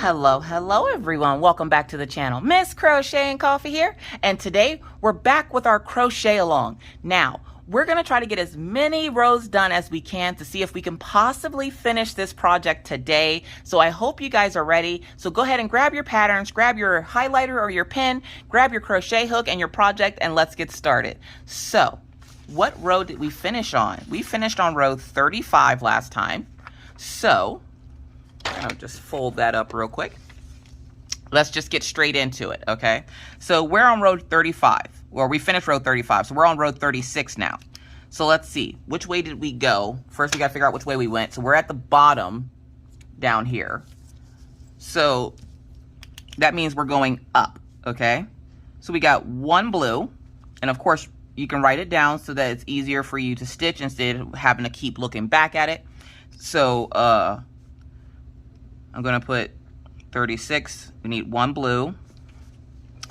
Well, hello everyone. Welcome back to the channel. Miss Crochet and Coffee here, and today we're back with our crochet along. Now, we're going to try to get as many rows done as we can to see if we can possibly finish this project today. So I hope you guys are ready. So go ahead and grab your patterns, grab your highlighter or your pen, grab your crochet hook and your project, and let's get started. So, what row did we finish on? We finished on row 35 last time. So, I'll just fold that up real quick. Let's just get straight into it, okay? So we're on row 35. Well, we finished row 35, so we're on row 36 now. So let's see, which way did we go? First, we gotta figure out which way we went. So we're at the bottom down here. So that means we're going up, okay? So we got one blue, and of course, you can write it down so that it's easier for you to stitch instead of having to keep looking back at it. So, I'm going to put 36. We need one blue.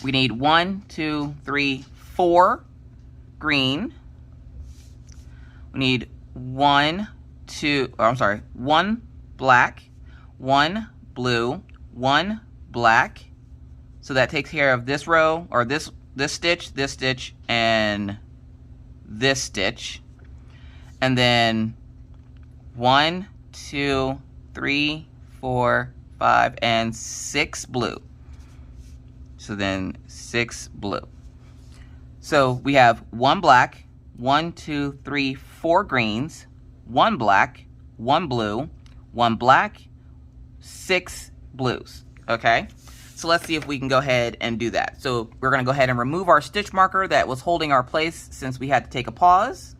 We need 1, 2, 3, 4 green. We need 1 black, 1 blue, 1 black. So that takes care of this row, or this stitch, and this stitch. And then 1, 2, 3, 4, 5, and 6 blue. So then 6 blue. So we have 1 black, 1, 2, 3, 4 greens, 1 black, 1 blue, 1 black, 6 blues. Okay? So let's see if we can go ahead and do that. So we're going to go ahead and remove our stitch marker that was holding our place since we had to take a pause.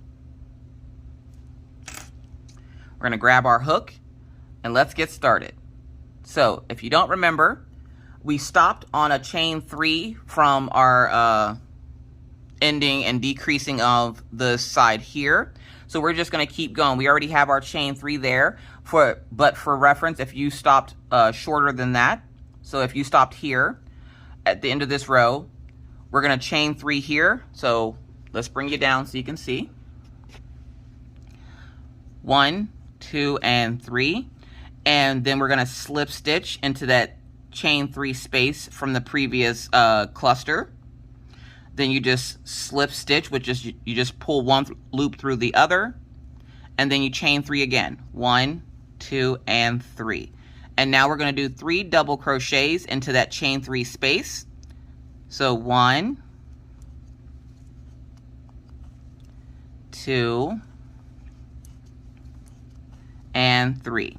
We're going to grab our hook and let's get started. So if you don't remember, we stopped on a chain 3 from our ending and decreasing of the side here. So we're just going to keep going. We already have our chain 3 there, but for reference, if you stopped shorter than that, so if you stopped here at the end of this row, we're going to chain 3 here. So let's bring you down so you can see. 1, 2, and 3. And then we're going to slip stitch into that chain 3 space from the previous cluster. Then you just slip stitch, which is you just pull one loop through the other, and then you chain 3 again. 1, 2, and 3. And now we're going to do 3 double crochets into that chain 3 space. So 1, 2, and 3.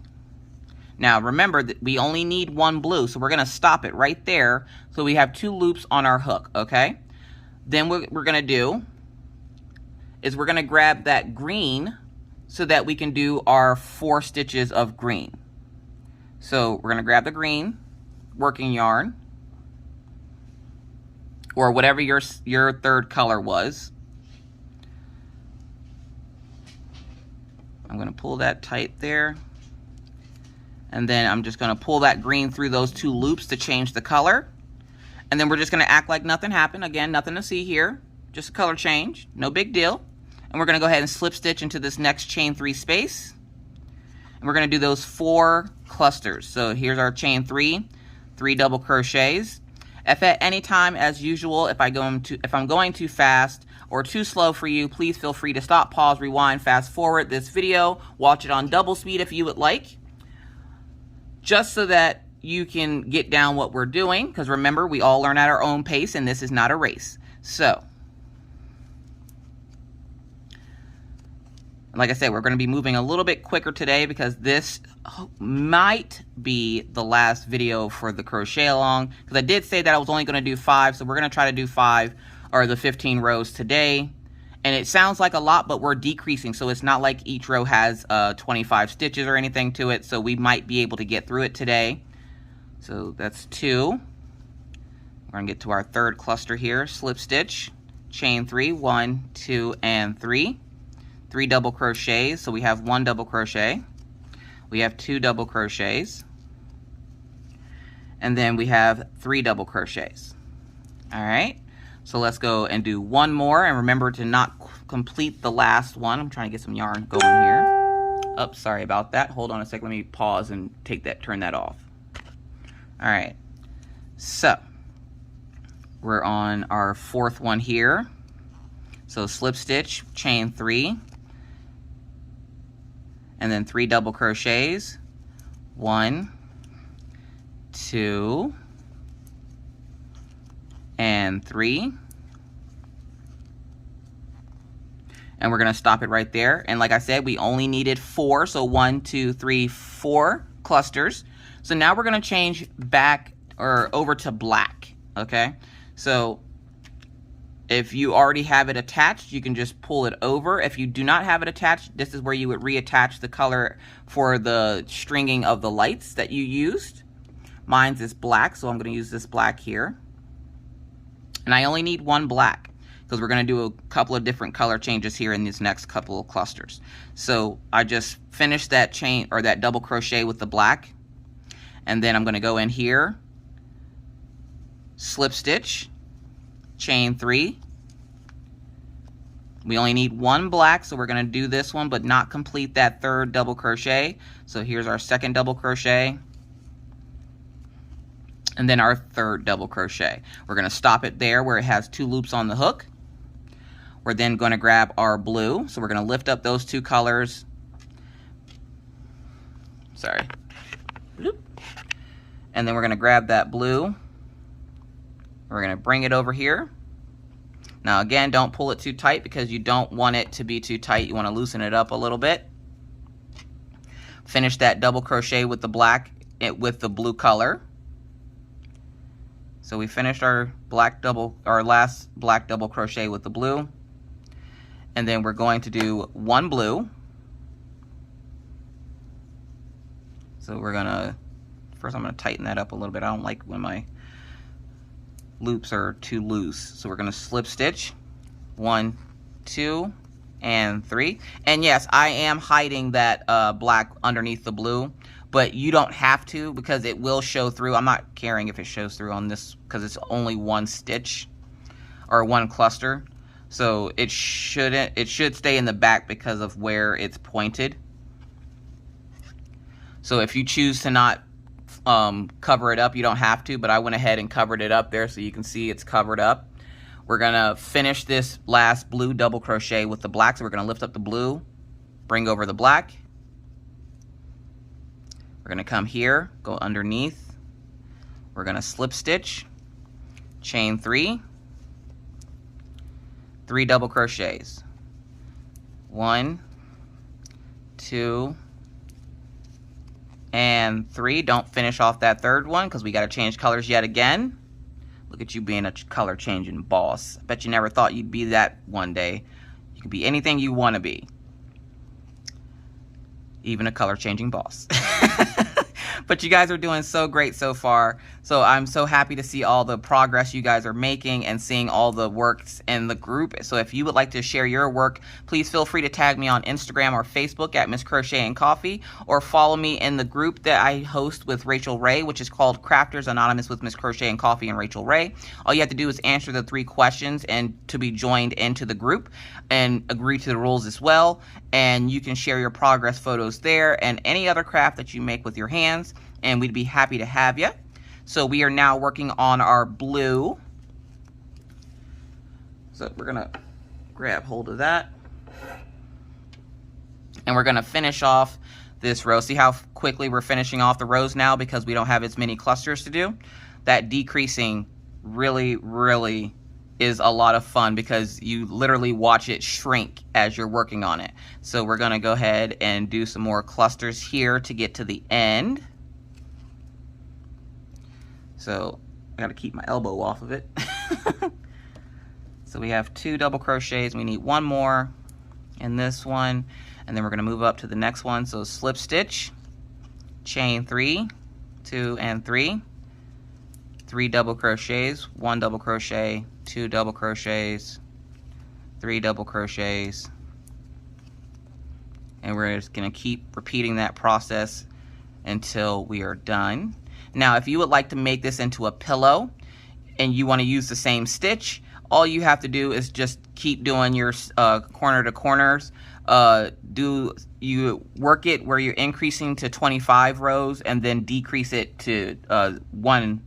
Now remember that we only need 1 blue, so we're going to stop it right there so we have 2 loops on our hook, okay? Then what we're going to do is we're going to grab that green so that we can do our 4 stitches of green. So we're going to grab the green working yarn, or whatever your third color was. I'm going to pull that tight there. And then I'm just going to pull that green through those 2 loops to change the color. And then we're just going to act like nothing happened. Again, nothing to see here. Just a color change. No big deal. And we're going to go ahead and slip stitch into this next chain 3 space. And we're going to do those 4 clusters. So here's our chain 3, 3 double crochets. If at any time, as usual, if I'm going too fast or too slow for you, please feel free to stop, pause, rewind, fast forward this video. Watch it on double speed if you would like, just so that you can get down what we're doing, because remember, we all learn at our own pace, and this is not a race. So, like I said, we're going to be moving a little bit quicker today because this might be the last video for the crochet along, because I did say that I was only going to do 5, so we're going to try to do 5 or the 15 rows today. And it sounds like a lot, but we're decreasing, so it's not like each row has 25 stitches or anything to it, so we might be able to get through it today. So that's 2. We're going to get to our 3rd cluster here. Slip stitch, chain 3, 1, 2, and 3. 3 double crochets, so we have 1 double crochet. We have 2 double crochets. And then we have 3 double crochets. All right. So let's go and do 1 more, and remember to not complete the last one. I'm trying to get some yarn going here. Oh, sorry about that. Hold on a second. Let me pause and turn that off. All right, so we're on our 4th one here. So slip stitch, chain 3, and then 3 double crochets. 1, 2, and 3. And we're going to stop it right there. And like I said, we only needed 4. So 1, 2, 3, 4 clusters. So now we're going to change back or over to black. Okay. So if you already have it attached, you can just pull it over. If you do not have it attached, this is where you would reattach the color for the stringing of the lights that you used. Mine's is black, so I'm going to use this black here. And I only need 1 black, because we're going to do a couple of different color changes here in these next couple of clusters. So I just finished that chain or that double crochet with the black, and then I'm going to go in here, slip stitch, chain 3. We only need 1 black, so we're going to do this one but not complete that 3rd double crochet. So here's our 2nd double crochet, and then our 3rd double crochet. We're going to stop it there where it has 2 loops on the hook. We're then going to grab our blue. So we're going to lift up those 2 colors. Sorry. And then we're going to grab that blue. We're going to bring it over here. Now again, don't pull it too tight because you don't want it to be too tight. You want to loosen it up a little bit. Finish that double crochet with the black with the blue color. So we finished our last black double crochet with the blue. And then we're going to do 1 blue. So we're gonna, first I'm gonna tighten that up a little bit. I don't like when my loops are too loose. So we're gonna slip stitch, 1, 2, and 3. And yes, I am hiding that black underneath the blue, but you don't have to because it will show through. I'm not caring if it shows through on this because it's only 1 stitch or 1 cluster. So it should stay in the back because of where it's pointed. So if you choose to not cover it up, you don't have to, but I went ahead and covered it up there so you can see it's covered up. We're gonna finish this last blue double crochet with the black. So we're gonna lift up the blue, bring over the black. We're gonna come here, go underneath. We're gonna slip stitch, chain 3, 3 double crochets. 1, 2, and 3. Don't finish off that 3rd one because we got to change colors yet again. Look at you being a color changing boss. I bet you never thought you'd be that one day. You can be anything you want to be. Even a color changing boss. But you guys are doing so great so far. So I'm so happy to see all the progress you guys are making and seeing all the works in the group. So if you would like to share your work, please feel free to tag me on Instagram or Facebook at Miss Crochet and Coffee, or follow me in the group that I host with Rachel Ray, which is called Crafters Anonymous with Miss Crochet and Coffee and Rachel Ray. All you have to do is answer the 3 questions and to be joined into the group and agree to the rules as well. And you can share your progress photos there and any other craft that you make with your hands, and we'd be happy to have you. So we are now working on our blue. So we're gonna grab hold of that. And we're gonna finish off this row. See how quickly we're finishing off the rows now because we don't have as many clusters to do? That decreasing really, really is a lot of fun because you literally watch it shrink as you're working on it. So we're gonna go ahead and do some more clusters here to get to the end. So I gotta keep my elbow off of it. So we have 2 double crochets. We need 1 more in this one, and then we're gonna move up to the next one. So slip stitch, chain 3, 2 and 3, 3 double crochets, 1 double crochet, 2 double crochets, 3 double crochets, and we're just gonna keep repeating that process until we are done. Now, if you would like to make this into a pillow and you want to use the same stitch, all you have to do is just keep doing your corner to corners. You work it where you're increasing to 25 rows and then decrease it to 1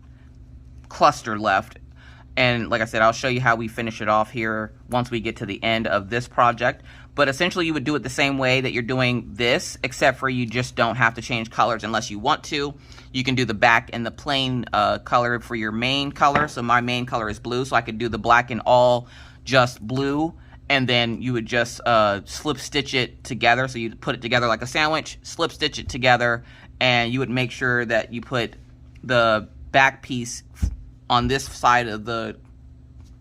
cluster left. And like I said, I'll show you how we finish it off here once we get to the end of this project. But essentially you would do it the same way that you're doing this, except for you just don't have to change colors unless you want to. You can do the back and the plain color for your main color. So my main color is blue, so I could do the black and all just blue. And then you would just slip stitch it together. So you'd put it together like a sandwich, slip stitch it together, and you would make sure that you put the back piece on this side of the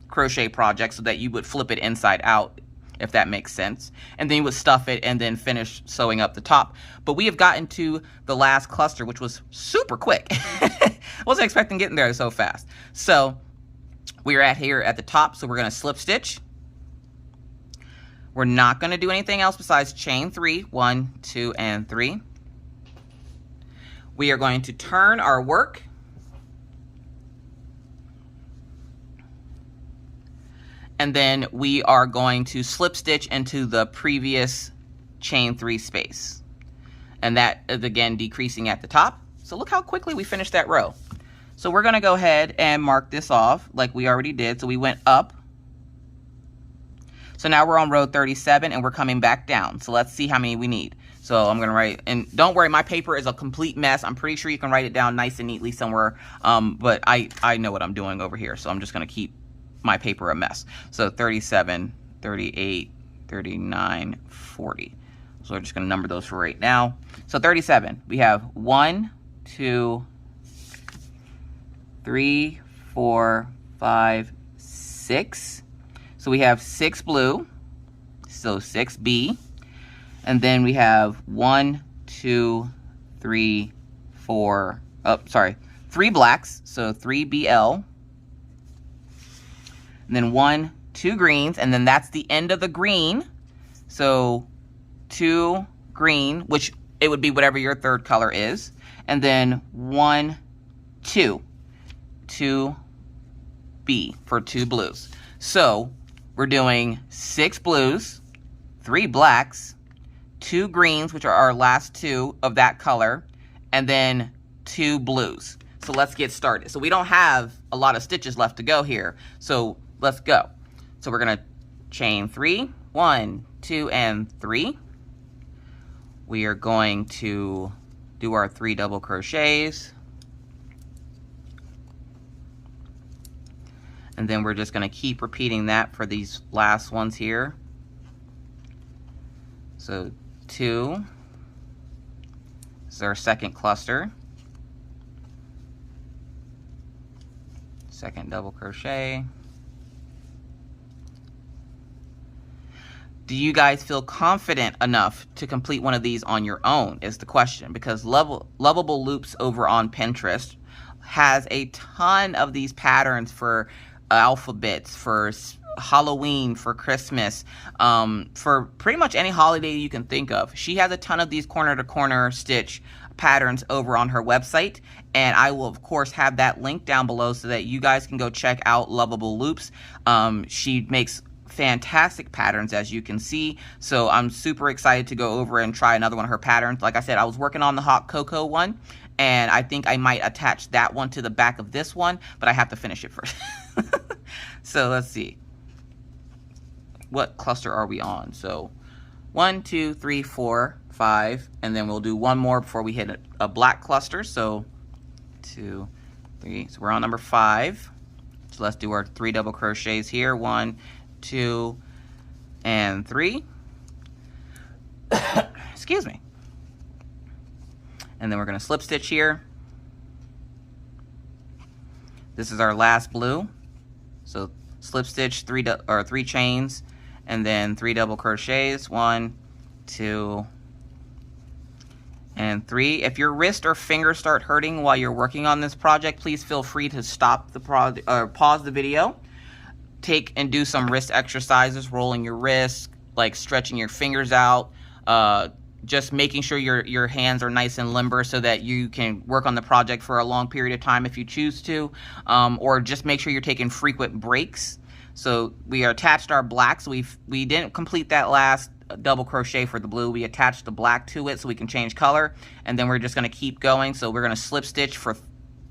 crochet project so that you would flip it inside out, if that makes sense. And then you would stuff it and then finish sewing up the top. But we have gotten to the last cluster, which was super quick. I wasn't expecting getting there so fast. So we're at here at the top, so we're going to slip stitch. We're not going to do anything else besides chain 3, 1, 2, and 3. We are going to turn our work. And then we are going to slip stitch into the previous chain 3 space. And that is again decreasing at the top. So look how quickly we finished that row. So we're going to go ahead and mark this off like we already did. So we went up. So now we're on row 37 and we're coming back down. So let's see how many we need. So I'm going to write, and don't worry, my paper is a complete mess. I'm pretty sure you can write it down nice and neatly somewhere. But I know what I'm doing over here. So I'm just going to keep my paper a mess. So 37, 38, 39, 40. So we're just going to number those for right now. So 37, we have 1, 2, 3, 4, 5, 6. So we have 6 blue, so 6B. And then we have 1, 2, 3, 4, 3 blacks, so 3BL. And then 1, 2 greens, and then that's the end of the green. So 2 green, which it would be whatever your third color is. And then 1, 2. 2B for 2 blues. So we're doing 6 blues, 3 blacks, 2 greens, which are our last 2 of that color, and then 2 blues. So let's get started. So we don't have a lot of stitches left to go here. So let's go. So we're going to chain 3, 1, 2, and 3. We are going to do our 3 double crochets. And then we're just going to keep repeating that for these last ones here. So 2 is our second cluster. Second double crochet. Do you guys feel confident enough to complete one of these on your own is the question, because Loveable Loops over on Pinterest has a ton of these patterns for alphabets, for Halloween, for Christmas, for pretty much any holiday you can think of. She has a ton of these corner to corner stitch patterns over on her website, and I will of course have that link down below so that you guys can go check out Loveable Loops. She makes fantastic patterns, as you can see, so I'm super excited to go over and try another one of her patterns. Like I said, I was working on the hot cocoa one, and I think I might attach that one to the back of this one, but I have to finish it first. So let's see, what cluster are we on? So 1, 2, 3, 4, 5, and then we'll do one more before we hit a black cluster. So 2, 3, so we're on number 5. So let's do our 3 double crochets here. 1, 2, and 3. Excuse me. And then we're going to slip stitch here. This is our last blue. So slip stitch 3 chains, and then 3 double crochets. 1, 2, and 3. If your wrist or fingers start hurting while you're working on this project, please feel free to stop the pause the video. Take and do some wrist exercises, rolling your wrists, like stretching your fingers out, just making sure your hands are nice and limber so that you can work on the project for a long period of time if you choose to, or just make sure you're taking frequent breaks So we attached our black, so we didn't complete that last double crochet for the blue. We attached the black to it so we can change color, and then we're just going to keep going. So we're going to slip stitch for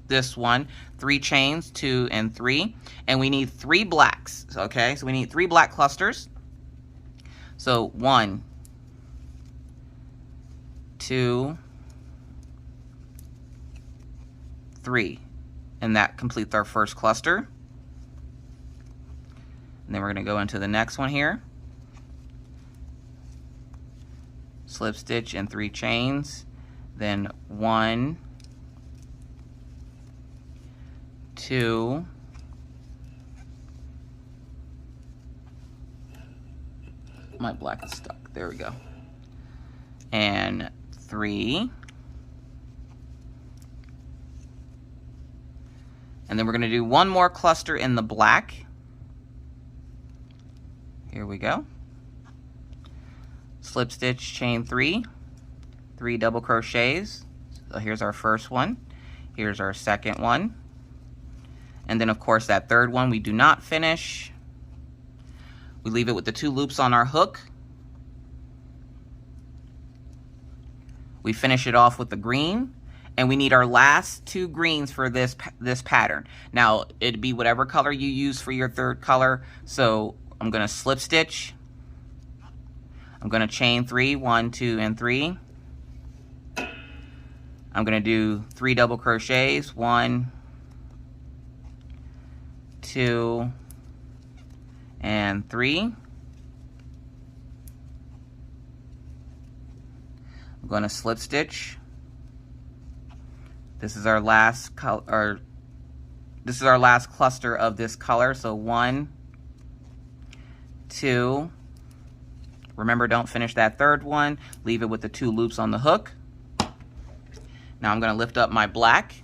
this one, 3 chains, 2 and 3, and we need 3 blacks. Okay, so we need 3 black clusters. So 1, 2, 3, and that completes our first cluster. And then we're going to go into the next one here. Slip stitch and 3 chains, then 1, 2, my black is stuck, there we go, and 3, and then we're going to do one more cluster in the black. Here we go. Slip stitch, chain 3, 3 double crochets. So here's our first one, here's our second one, and then of course that third one we do not finish. We leave it with the 2 loops on our hook. We finish it off with the green, and we need our last 2 greens for this pattern. Now it'd be whatever color you use for your third color. So I'm going to slip stitch, I'm going to chain 3, 1, 2 and 3. I'm going to do 3 double crochets, 1, 2 and 3. I'm going to slip stitch. This is our last color, this is our last cluster of this color. So 1, 2. Remember, don't finish that third one. Leave it with the 2 loops on the hook. Now I'm going to lift up my black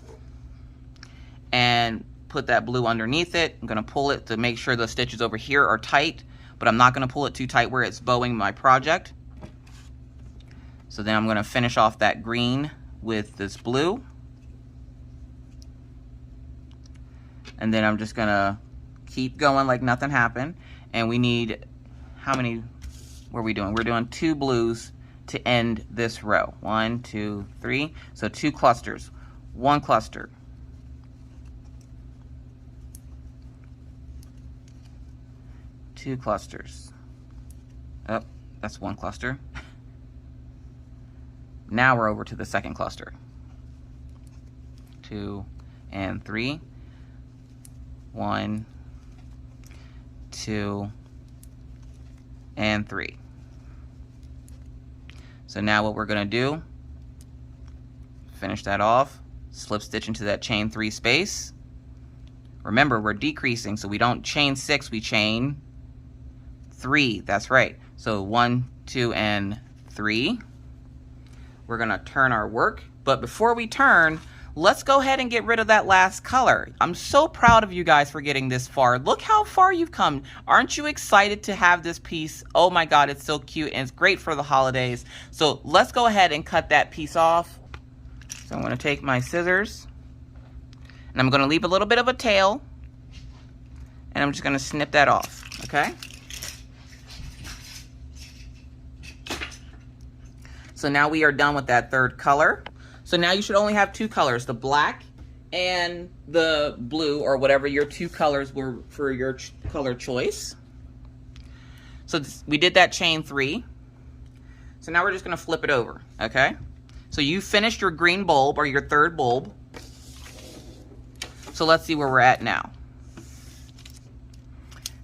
and put that blue underneath it. I'm going to pull it to make sure the stitches over here are tight, but I'm not going to pull it too tight where it's bowing my project. So then I'm going to finish off that green with this blue. And then I'm just going to keep going like nothing happened. And we need, how many were we doing? We're doing 2 blues to end this row. 1, 2, 3. So 2 clusters. 1 cluster. 2 clusters. Oh, that's 1 cluster. Now we're over to the second cluster. 2 and 3. 1, 2 and 3. So now what we're going to do, finish that off, slip stitch into that chain 3 space. Remember, we're decreasing, so we don't chain 6, we chain 3. That's right. So 1, 2 and 3. We're going to turn our work, but before we turn, let's go ahead and get rid of that last color. I'm so proud of you guys for getting this far. Look how far you've come. Aren't you excited to have this piece? Oh my God, it's so cute and it's great for the holidays. So let's go ahead and cut that piece off. So I'm going to take my scissors and I'm going to leave a little bit of a tail and I'm just going to snip that off, okay? So now we are done with that third color. So now you should only have 2 colors, the black and the blue, or whatever your 2 colors were for your color choice. So we did that chain 3. So now we're just going to flip it over, okay? So you finished your green bulb, or your third bulb. So let's see where we're at now.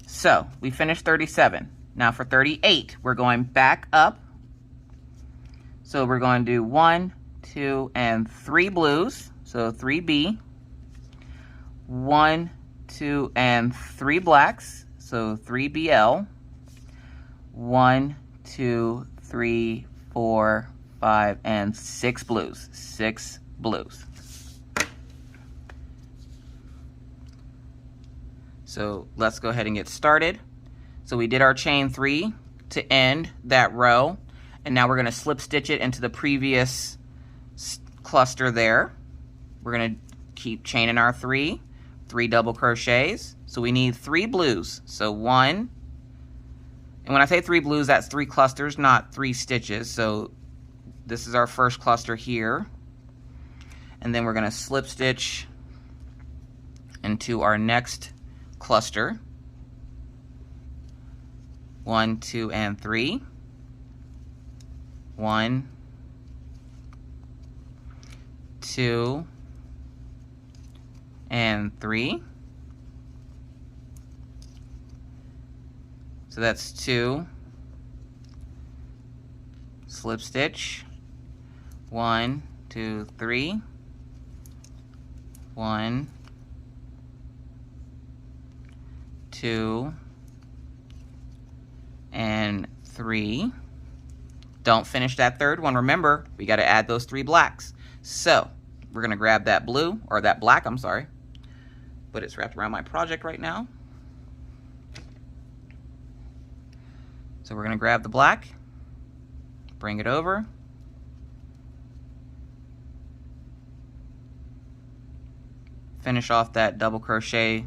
So we finished 37. Now for 38, we're going back up. So we're going to do 1, 2 and 3 blues, so 3B, 1, 2 and 3 blacks, so 3BL, 1, 2, 3, 4, 5 and 6 blues, 6 blues. So let's go ahead and get started. So we did our chain 3 to end that row, and now we're going to slip stitch it into the previous cluster there. We're going to keep chaining our 3 double crochets, So we need 3 blues. So 1, and when I say 3 blues, that's 3 clusters, not 3 stitches. So this is our first cluster here. And then we're going to slip stitch into our next cluster. 1, 2, and 3. 1, 2, and 3. So that's 2. Slip stitch. 1, 2, 3. 1, 2, and 3. Don't finish that third one. Remember, we got to add those 3 blacks. So we're going to grab that blue, or that black, I'm sorry, but it's wrapped around my project right now. So we're going to grab the black, bring it over, finish off that double crochet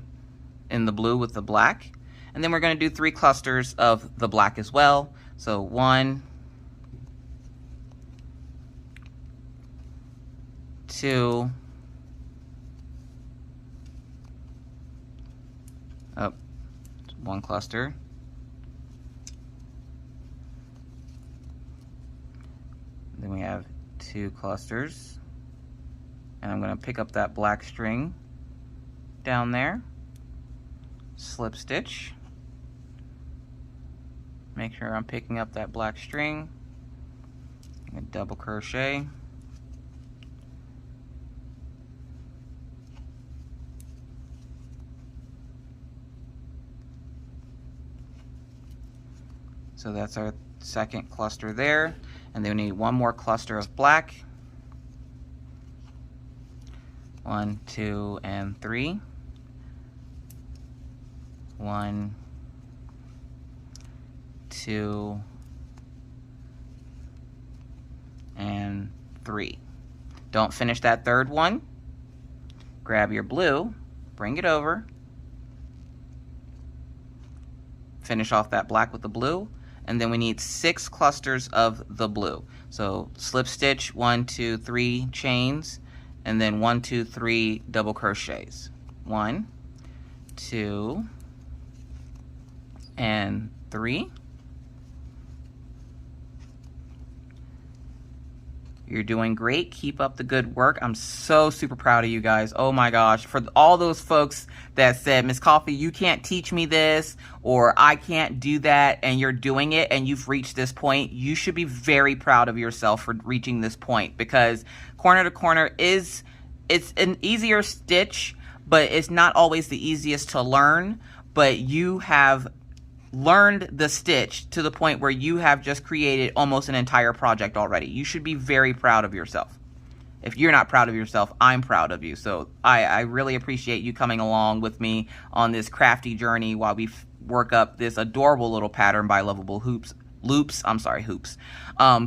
in the blue with the black, and then we're going to do 3 clusters of the black as well. So 1, 2, oh, 1 cluster, then we have 2 clusters, and I'm going to pick up that black string down there, slip stitch, make sure I'm picking up that black string, and double crochet, so that's our second cluster there, and then we need 1 more cluster of black. 1, 2, and 3. 1, 2, and 3. Don't finish that third one. Grab your blue, bring it over, finish off that black with the blue, and then we need 6 clusters of the blue. So slip stitch, 1, 2, 3 chains, and then 1, 2, 3 double crochets. 1, 2, and 3. You're doing great. Keep up the good work. I'm so super proud of you guys. Oh my gosh. For all those folks that said, Miss Coffee, you can't teach me this, or I can't do that, and you're doing it and you've reached this point, you should be very proud of yourself for reaching this point, because corner to corner it's an easier stitch, but it's not always the easiest to learn. But you have learned the stitch to the point where you have just created almost an entire project already. You should be very proud of yourself. If you're not proud of yourself, I'm proud of you. So I really appreciate you coming along with me on this crafty journey while we work up this adorable little pattern by Loveable Hoops.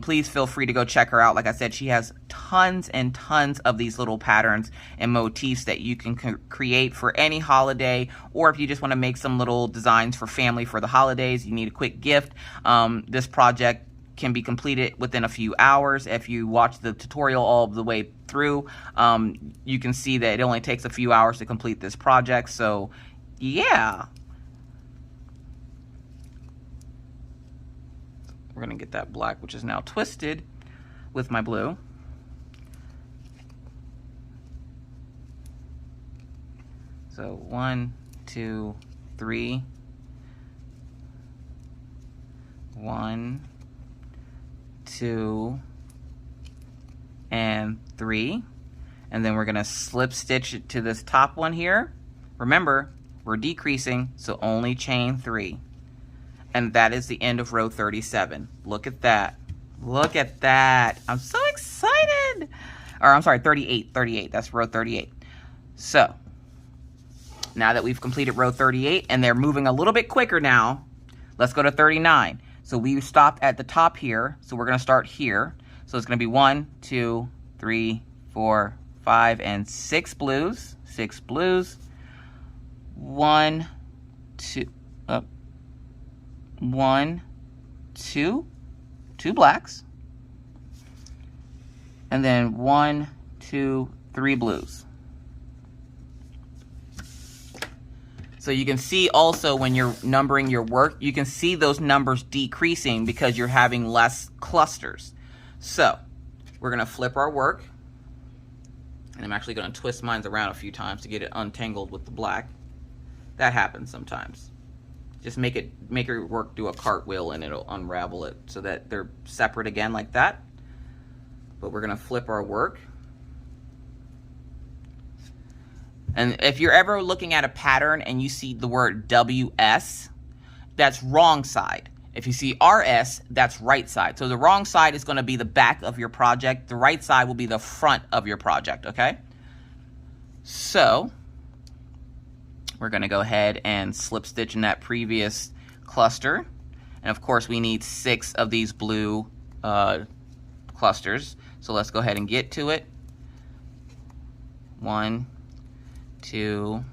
Please feel free to go check her out. Like I said, she has tons and tons of these little patterns and motifs that you can create for any holiday, or if you just want to make some little designs for family for the holidays, you need a quick gift. This project can be completed within a few hours. If you watch the tutorial all the way through, you can see that it only takes a few hours to complete this project. So yeah. We're going to get that black, which is now twisted, with my blue. So 1, 2, 3. 1, 2, and 3. And then we're going to slip stitch it to this top one here. Remember, we're decreasing, so only chain 3. And that is the end of row 37. Look at that. Look at that. I'm so excited. Or I'm sorry, 38. That's row 38. So now that we've completed row 38 and they're moving a little bit quicker now, let's go to 39. So we stopped at the top here. So we're going to start here. So it's going to be 1, 2, 3, 4, 5, and 6 blues. 6 blues. 1, 2, 1, 2, 2 blacks, and then 1, 2, 3 blues. So you can see also when you're numbering your work, you can see those numbers decreasing because you're having less clusters. So we're going to flip our work, and I'm actually going to twist mine around a few times to get it untangled with the black. That happens sometimes. Just make your work do a cartwheel and it'll unravel it so that they're separate again like that. But we're going to flip our work. And if you're ever looking at a pattern and you see the word WS, that's wrong side. If you see RS, that's right side. So the wrong side is going to be the back of your project. The right side will be the front of your project, okay? So we're going to go ahead and slip stitch in that previous cluster. And of course we need 6 of these blue clusters. So let's go ahead and get to it. 1, 2,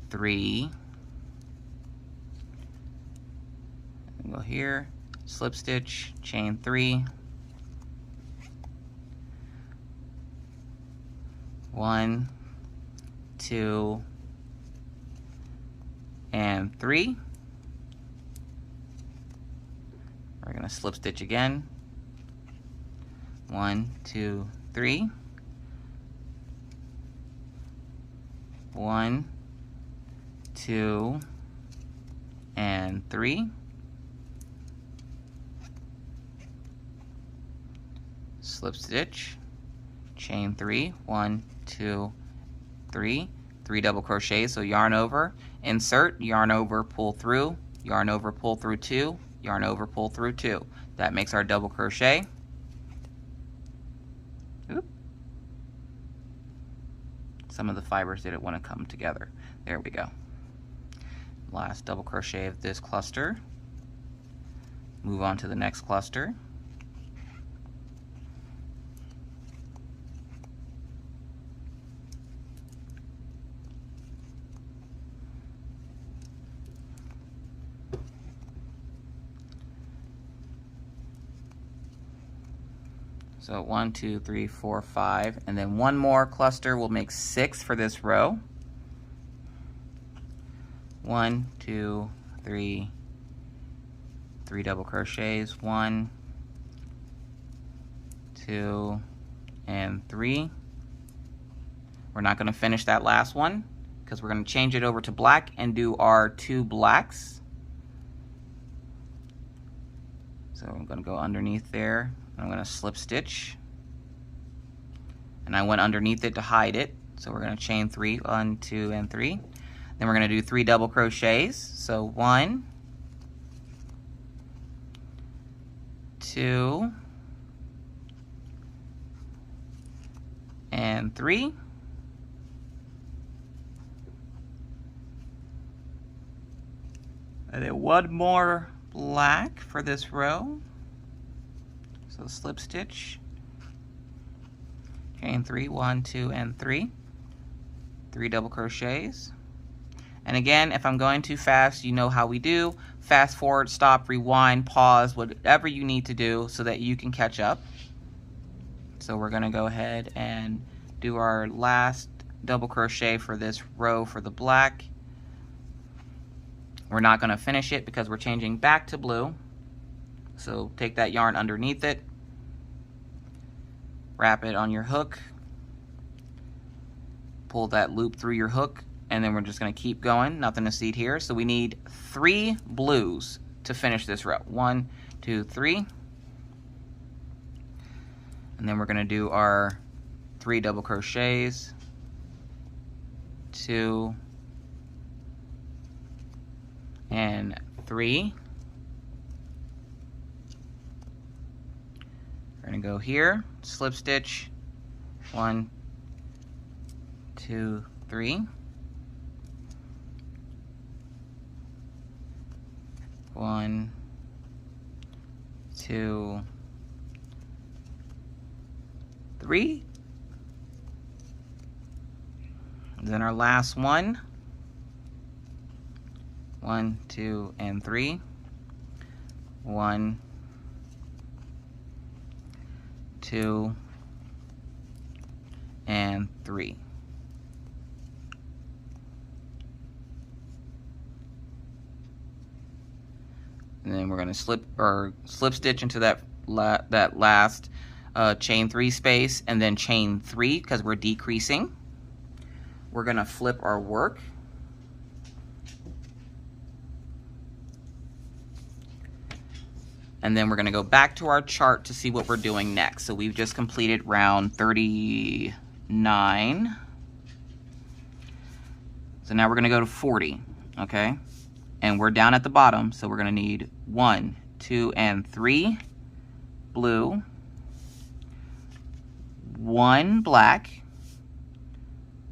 3, go here, slip stitch, chain 3, 1, 2, and 3. We're going to slip stitch again, 1, 2, 3. 1, 2, and 3. Slip stitch, chain 3, 1, 2, 3, 3 double crochets, so yarn over, insert, yarn over, pull through, yarn over, pull through 2, yarn over, pull through 2. That makes our double crochet. Oop. Some of the fibers didn't want to come together. There we go. Last double crochet of this cluster. Move on to the next cluster. So 1, 2, 3, 4, 5, and then one more cluster will make 6 for this row. 1, 2, 3, 3 double crochets, 1, 2, and 3. We're not going to finish that last one because we're going to change it over to black and do our 2 blacks. So I'm going to go underneath there. I'm going to slip stitch, and I went underneath it to hide it, so we're going to chain 3, 1, 2, and 3. Then we're going to do 3 double crochets, so 1, 2, and 3. And then one more black for this row. So slip stitch, chain 3, 1, 2, and 3, 3 double crochets. And again, if I'm going too fast, you know how we do. Fast forward, stop, rewind, pause, whatever you need to do so that you can catch up. So we're going to go ahead and do our last double crochet for this row for the black. We're not going to finish it because we're changing back to blue. So take that yarn underneath it, wrap it on your hook, pull that loop through your hook, and then we're just going to keep going. Nothing to see here. So we need 3 blues to finish this row. 1, 2, 3. And then we're going to do our 3 double crochets, 2, and 3. We're going to go here, slip stitch, 1, 2, 3. 1, 2, 3. Then our last one. 1, 2, and 3. 1, 2, and 3. And then we're going to slip stitch into that last chain 3 space, and then chain 3 because we're decreasing. We're going to flip our work. And then we're going to go back to our chart to see what we're doing next. So we've just completed round 39. So now we're going to go to 40, okay? And we're down at the bottom, so we're going to need 1, 2, and 3 blue, 1 black,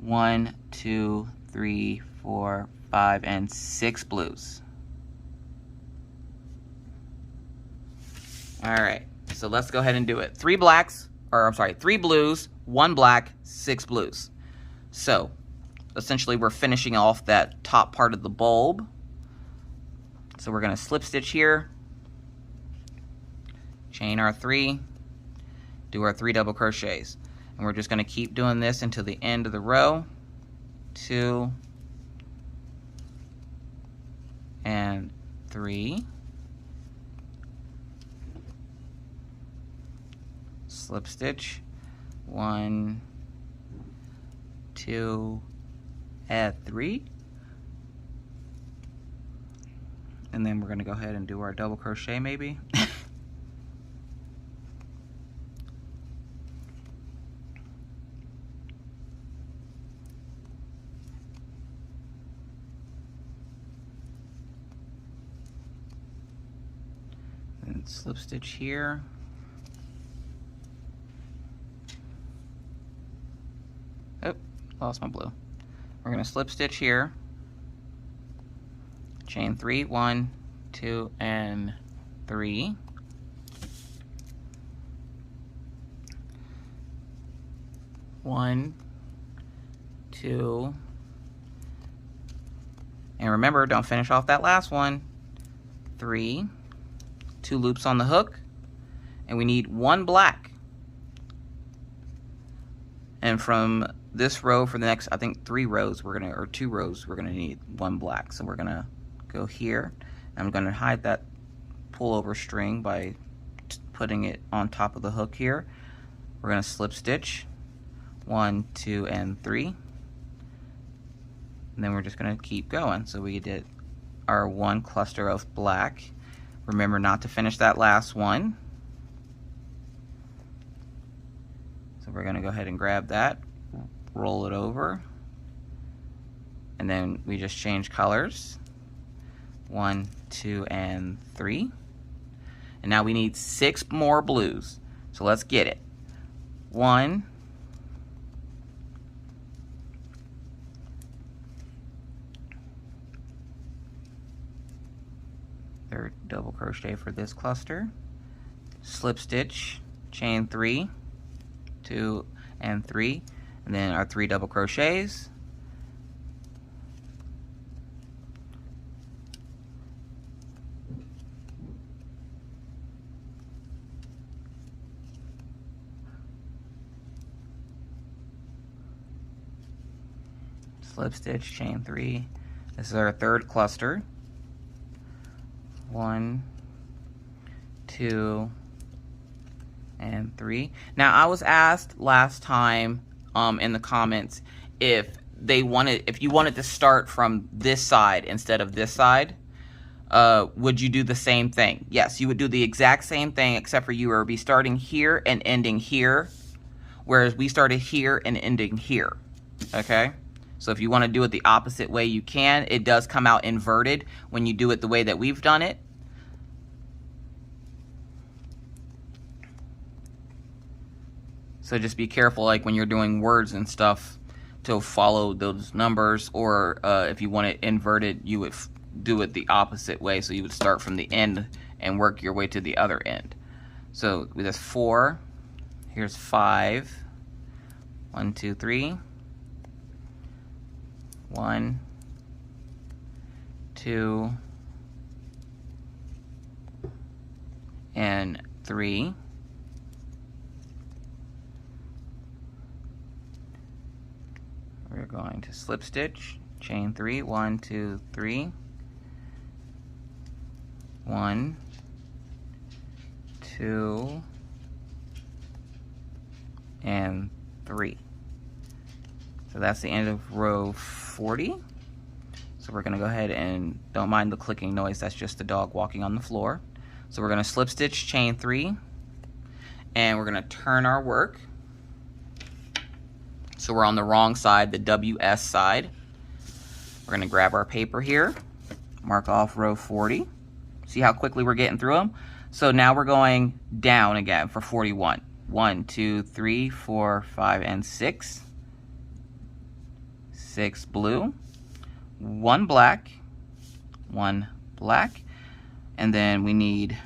1, 2, 3, 4, 5, and 6 blues. All right, so let's go ahead and do it. 3 blues, 1 black, 6 blues. So essentially we're finishing off that top part of the bulb. So we're going to slip stitch here, chain our 3, do our 3 double crochets, and we're just going to keep doing this until the end of the row. 2 and 3. Slip stitch, 1, 2, and 3. And then we're going to go ahead and do our double crochet maybe. And slip stitch here. Oh, lost my blue. We're going to slip stitch here. Chain 3, 1, 2, and 3. One, 2, and remember, don't finish off that last one. 3, 2 loops on the hook, and we need 1 black. And from this row for the next, I think 3 rows, or 2 rows, we're gonna need 1 black. So we're gonna go here. I'm going to hide that pullover string by putting it on top of the hook here. We're going to slip stitch 1, 2, and 3, and then we're just going to keep going. So we did our 1 cluster of black. Remember not to finish that last one. So we're going to go ahead and grab that, roll it over, and then we just change colors. 1, 2, and 3. And now we need 6 more blues. So let's get it. 1, 3rd double crochet for this cluster. Slip stitch, chain 3, 2, and 3, and then our 3 double crochets. Slip stitch, chain 3. This is our 3rd cluster. 1, 2, and 3. Now I was asked last time in the comments if you wanted to start from this side instead of this side, would you do the same thing? Yes, you would do the exact same thing, except for you would be starting here and ending here, whereas we started here and ending here. Okay? So if you want to do it the opposite way, you can. It does come out inverted when you do it the way that we've done it. So just be careful, like when you're doing words and stuff, to follow those numbers, or if you want it inverted, you would do it the opposite way. So you would start from the end and work your way to the other end. So that's 4. Here's 5. 1, 2, 3. 1, 2, and 3. We're going to slip stitch, chain 3, 1, 2, 3, 1, 2, and 3. So that's the end of row 40. So we're going to go ahead and don't mind the clicking noise, that's just the dog walking on the floor. So we're going to slip stitch, chain 3, and we're going to turn our work. So we're on the wrong side, the WS side. We're going to grab our paper here, mark off row 40. See how quickly we're getting through them? So now we're going down again for 41. 1, 2, 3, 4, 5, and 6. 6 blue, 1 black, 1 black, and then we need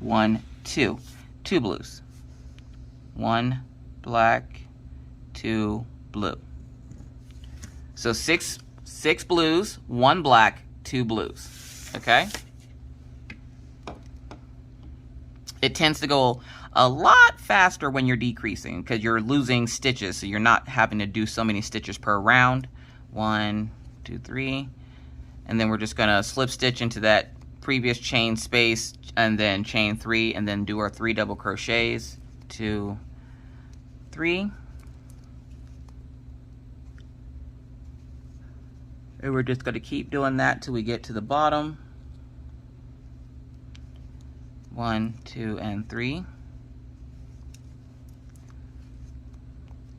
1, 2 blues. 1 black, 2 blue. So six blues, 1 black, 2 blues. Okay? It tends to go a lot faster when you're decreasing because you're losing stitches, so you're not having to do so many stitches per round. 1, 2, 3, and then we're just gonna slip stitch into that previous chain space and then chain 3 and then do our 3 double crochets. 2, 3, and we're just gonna keep doing that till we get to the bottom. 1, 2, and 3.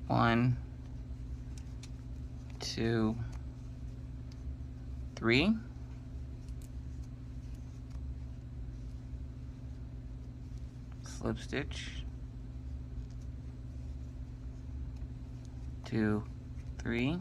1, 2, 3. Slip stitch. 2, 3.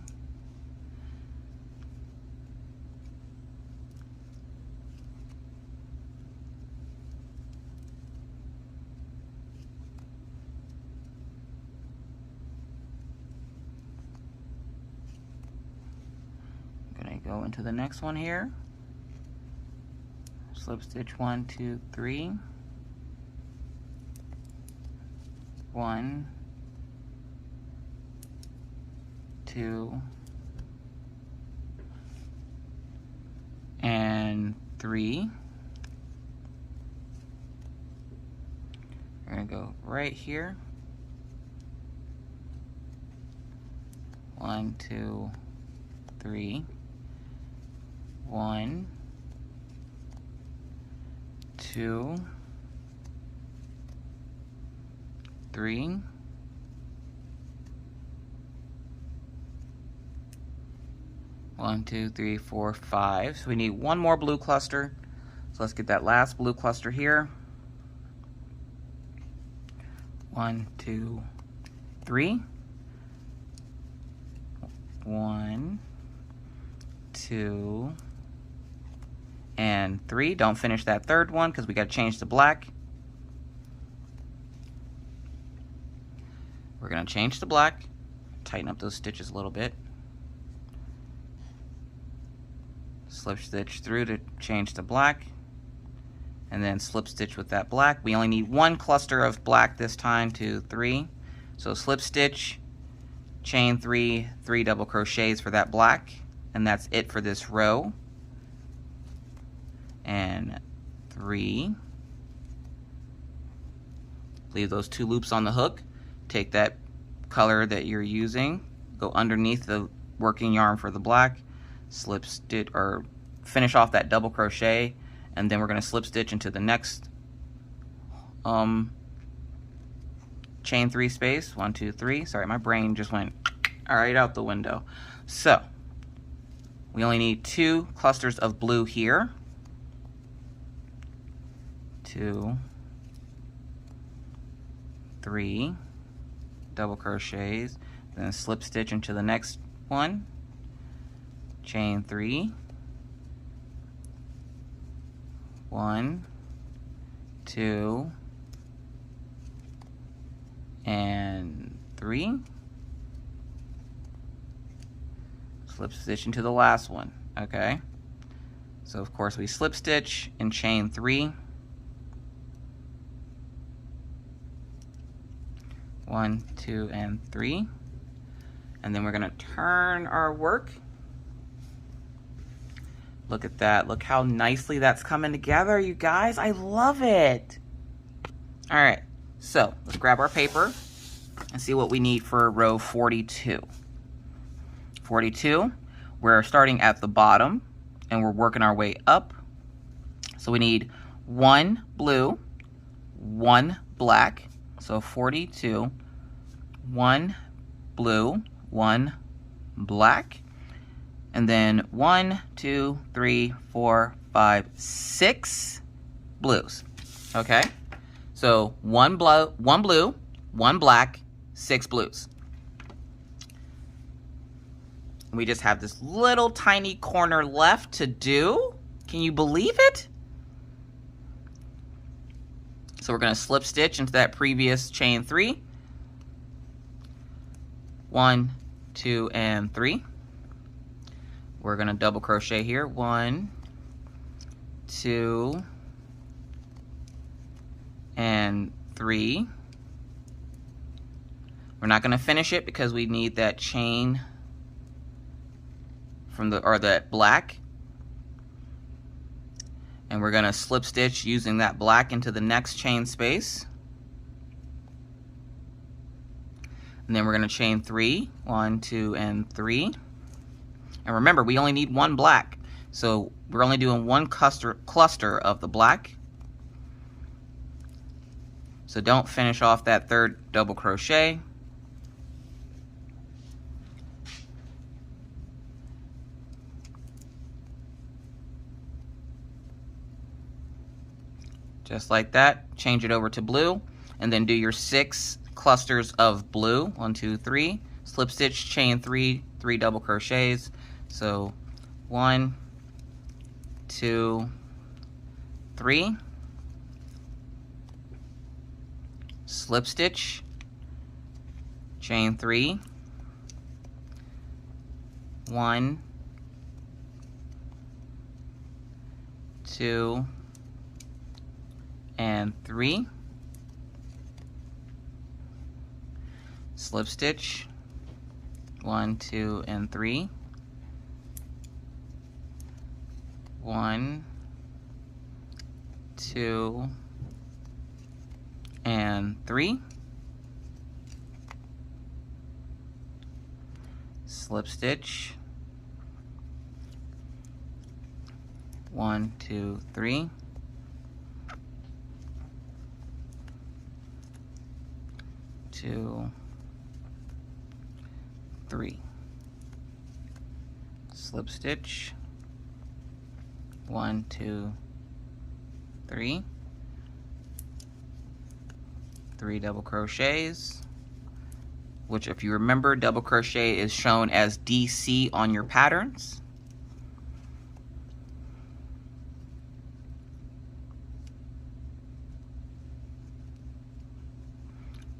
Go into the next one here. Slip stitch 1, 2, 3. 1, 2, and 3. We're gonna go right here. 1, 2, 3. 1, 2, 3, 1, 2, 3, 4, 5. So we need one more blue cluster. So let's get that last blue cluster here. 1, 2, 3. 1, 2, and 3. Don't finish that third one because we got to change to black. We're going to change to black. Tighten up those stitches a little bit. Slip stitch through to change to black. And then slip stitch with that black. We only need one cluster of black this time, 2, 3. So slip stitch, chain 3, 3 double crochets for that black. And that's it for this row. And 3. Leave those 2 loops on the hook. Take that color that you're using, go underneath the working yarn for the black, slip stitch or finish off that double crochet, and then we're going to slip stitch into the next chain 3 space. 1, 2, 3. Sorry, my brain just went right out the window. So we only need 2 clusters of blue here. 2, 3 double crochets, then slip stitch into the next one, chain 3, 1, 2, and 3. slip stitch into the last one. Okay, so of course we slip stitch and chain 3. 1, 2, and 3. And then we're going to turn our work. Look at that. Look how nicely that's coming together, you guys. I love it. All right, so let's grab our paper and see what we need for row 42. 42, we're starting at the bottom and we're working our way up. So we need 1 blue, 1 black. So 42, 1 blue, 1 black, and then 1, 2, 3, 4, 5, 6 blues. Okay, so 1 blue, 1 black, 6 blues. We just have this little tiny corner left to do. Can you believe it? So we're going to slip stitch into that previous chain 3. 1, 2, and 3. We're going to double crochet here. 1, 2, and 3. We're not going to finish it because we need that chain from that black. And we're going to slip stitch using that black into the next chain space. And then we're going to chain 3, 1, 2, and 3. And remember, we only need 1 black. So we're only doing 1 cluster of the black. So don't finish off that 3rd double crochet. Just like that, change it over to blue, and then do your 6 clusters of blue. 1, 2, 3, slip stitch, chain 3, 3 double crochets. So 1, 2, 3, slip stitch, chain 3, 1, 2, and 3, slip stitch, 1, 2, and 3, 1, 2, and 3, slip stitch, 1, 2, 3, 2, 3, slip stitch, 1, 2, 3, 3 double crochets, which if you remember, double crochet is shown as DC on your patterns.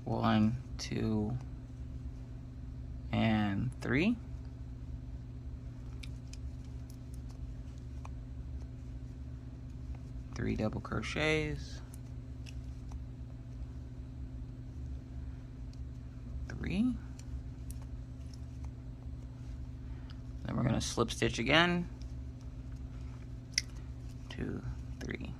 One, 2, and 3. Three double crochets. 3. Then we're going to slip stitch again. 2, 3.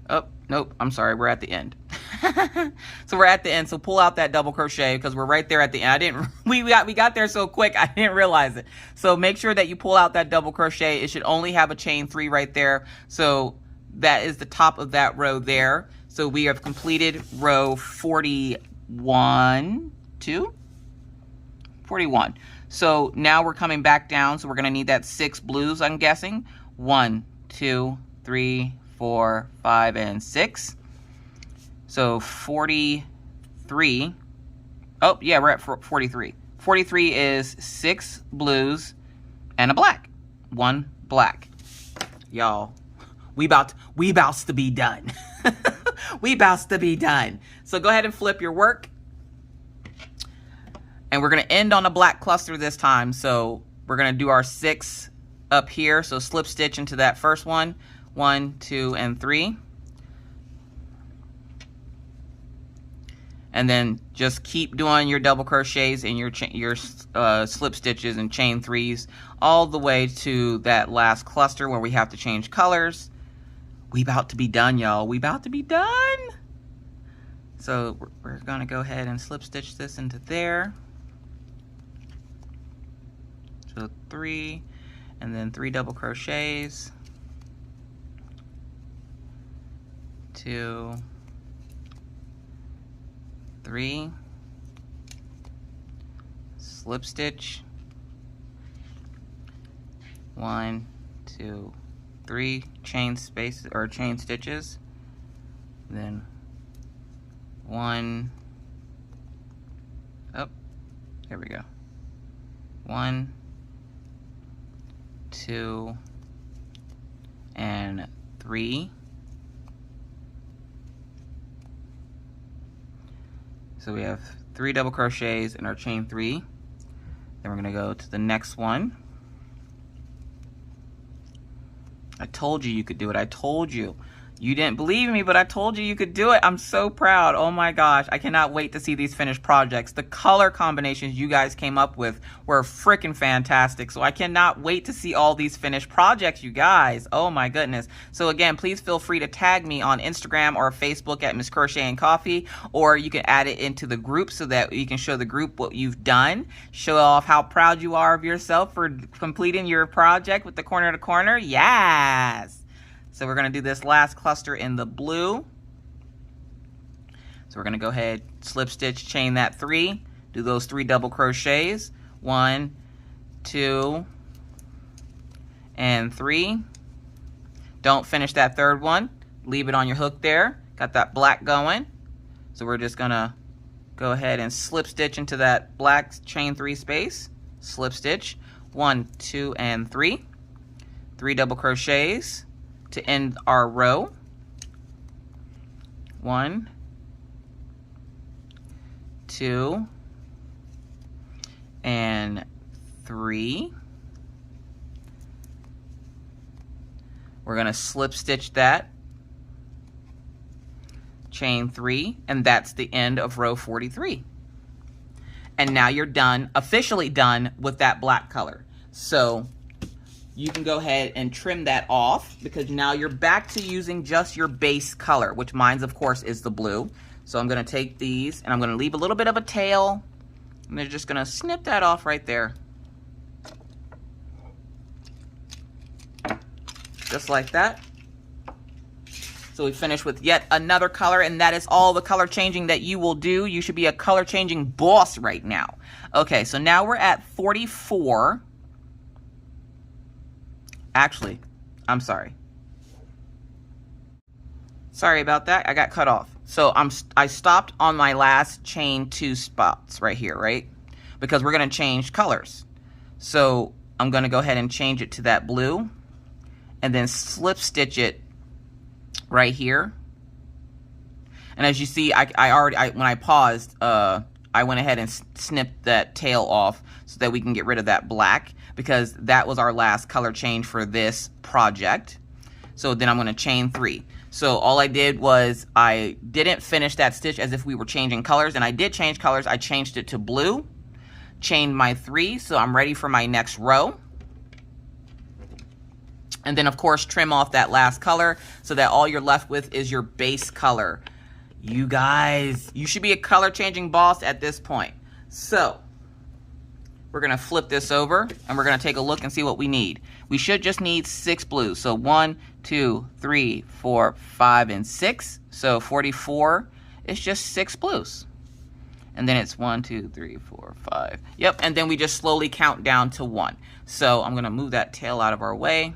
Oh, nope, I'm sorry, we're at the end. So we're at the end, so pull out that double crochet because we're right there at the end. We got there so quick, I didn't realize it. So make sure that you pull out that double crochet. It should only have a chain 3 right there. So that is the top of that row there. So we have completed row 41, 41. So now we're coming back down, so we're gonna need that 6 blues, I'm guessing. 1, 2, 3, 4, 5, and 6. So 43. Oh, yeah, we're at 43. 43 is 6 blues and a black. 1 black. Y'all, we bout to be done. We bout to be done. So go ahead and flip your work. And we're going to end on a black cluster this time. So we're going to do our 6 up here. So slip stitch into that first one. 1, 2, and 3. And then just keep doing your double crochets and your slip stitches and chain 3s all the way to that last cluster where we have to change colors. We about to be done, y'all. We about to be done. So we're gonna go ahead and slip stitch this into there. So 3, and then 3 double crochets. 2, 3, slip stitch, 1, 2, 3 chain spaces or chain stitches, then 1, oh, here we go, 1, 2, and 3. So we have 3 double crochets in our chain 3. Then we're gonna go to the next one. I told you could do it. I told you. You didn't believe me, but I told you could do it. I'm so proud. Oh my gosh. I cannot wait to see these finished projects. The color combinations you guys came up with were freaking fantastic. So I cannot wait to see all these finished projects, you guys. Oh my goodness. So again, please feel free to tag me on Instagram or Facebook at Miss Crocheting Coffee, or you can add it into the group so that you can show the group what you've done. Show off how proud you are of yourself for completing your project with the corner to corner. Yes. So we're going to do this last cluster in the blue. So we're going to go ahead, slip stitch, chain that 3, do those 3 double crochets, 1, 2, and 3. Don't finish that third one. Leave it on your hook there. Got that black going. So we're just going to go ahead and slip stitch into that black chain 3 space. Slip stitch, 1, 2, and 3. 3 double crochets to end our row. 1, 2, and 3. We're going to slip stitch that, chain 3, and that's the end of row 43. And now you're done, officially done with that black color. So you can go ahead and trim that off because now you're back to using just your base color, which mine, of course, is the blue. So I'm going to take these and I'm going to leave a little bit of a tail. And they're just going to snip that off right there. Just like that. So we finish with yet another color, and that is all the color changing that you will do. You should be a color changing boss right now. Okay, so now we're at 44. Actually, I'm sorry. Sorry about that. I got cut off. So I stopped on my last chain 2 spots right here, right? Because we're going to change colors. So I'm going to go ahead and change it to that blue and then slip stitch it right here. And as you see, when I paused, I went ahead and snipped that tail off so that we can get rid of that black, because that was our last color change for this project. So then I'm going to chain 3. So all I did was I didn't finish that stitch as if we were changing colors, and I did change colors. I changed it to blue, chained my 3, so I'm ready for my next row. And then of course trim off that last color so that all you're left with is your base color. You guys, you should be a color changing boss at this point. So we're going to flip this over and we're going to take a look and see what we need. We should just need 6 blues. So 1, 2, 3, 4, 5, and 6. So 44 is just 6 blues. And then it's 1, 2, 3, 4, 5. Yep, and then we just slowly count down to 1. So I'm going to move that tail out of our way.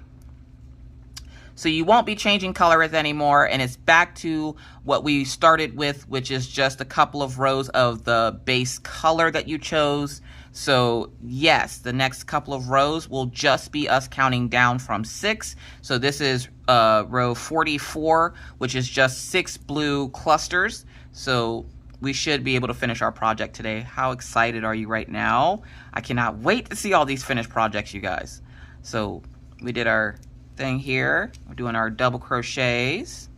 So you won't be changing colors anymore, and it's back to what we started with, which is just a couple of rows of the base color that you chose. So yes, the next couple of rows will just be us counting down from 6. So this is row 44, which is just 6 blue clusters. So we should be able to finish our project today. How excited are you right now? I cannot wait to see all these finished projects, you guys. So we did our thing here. We're doing our double crochets.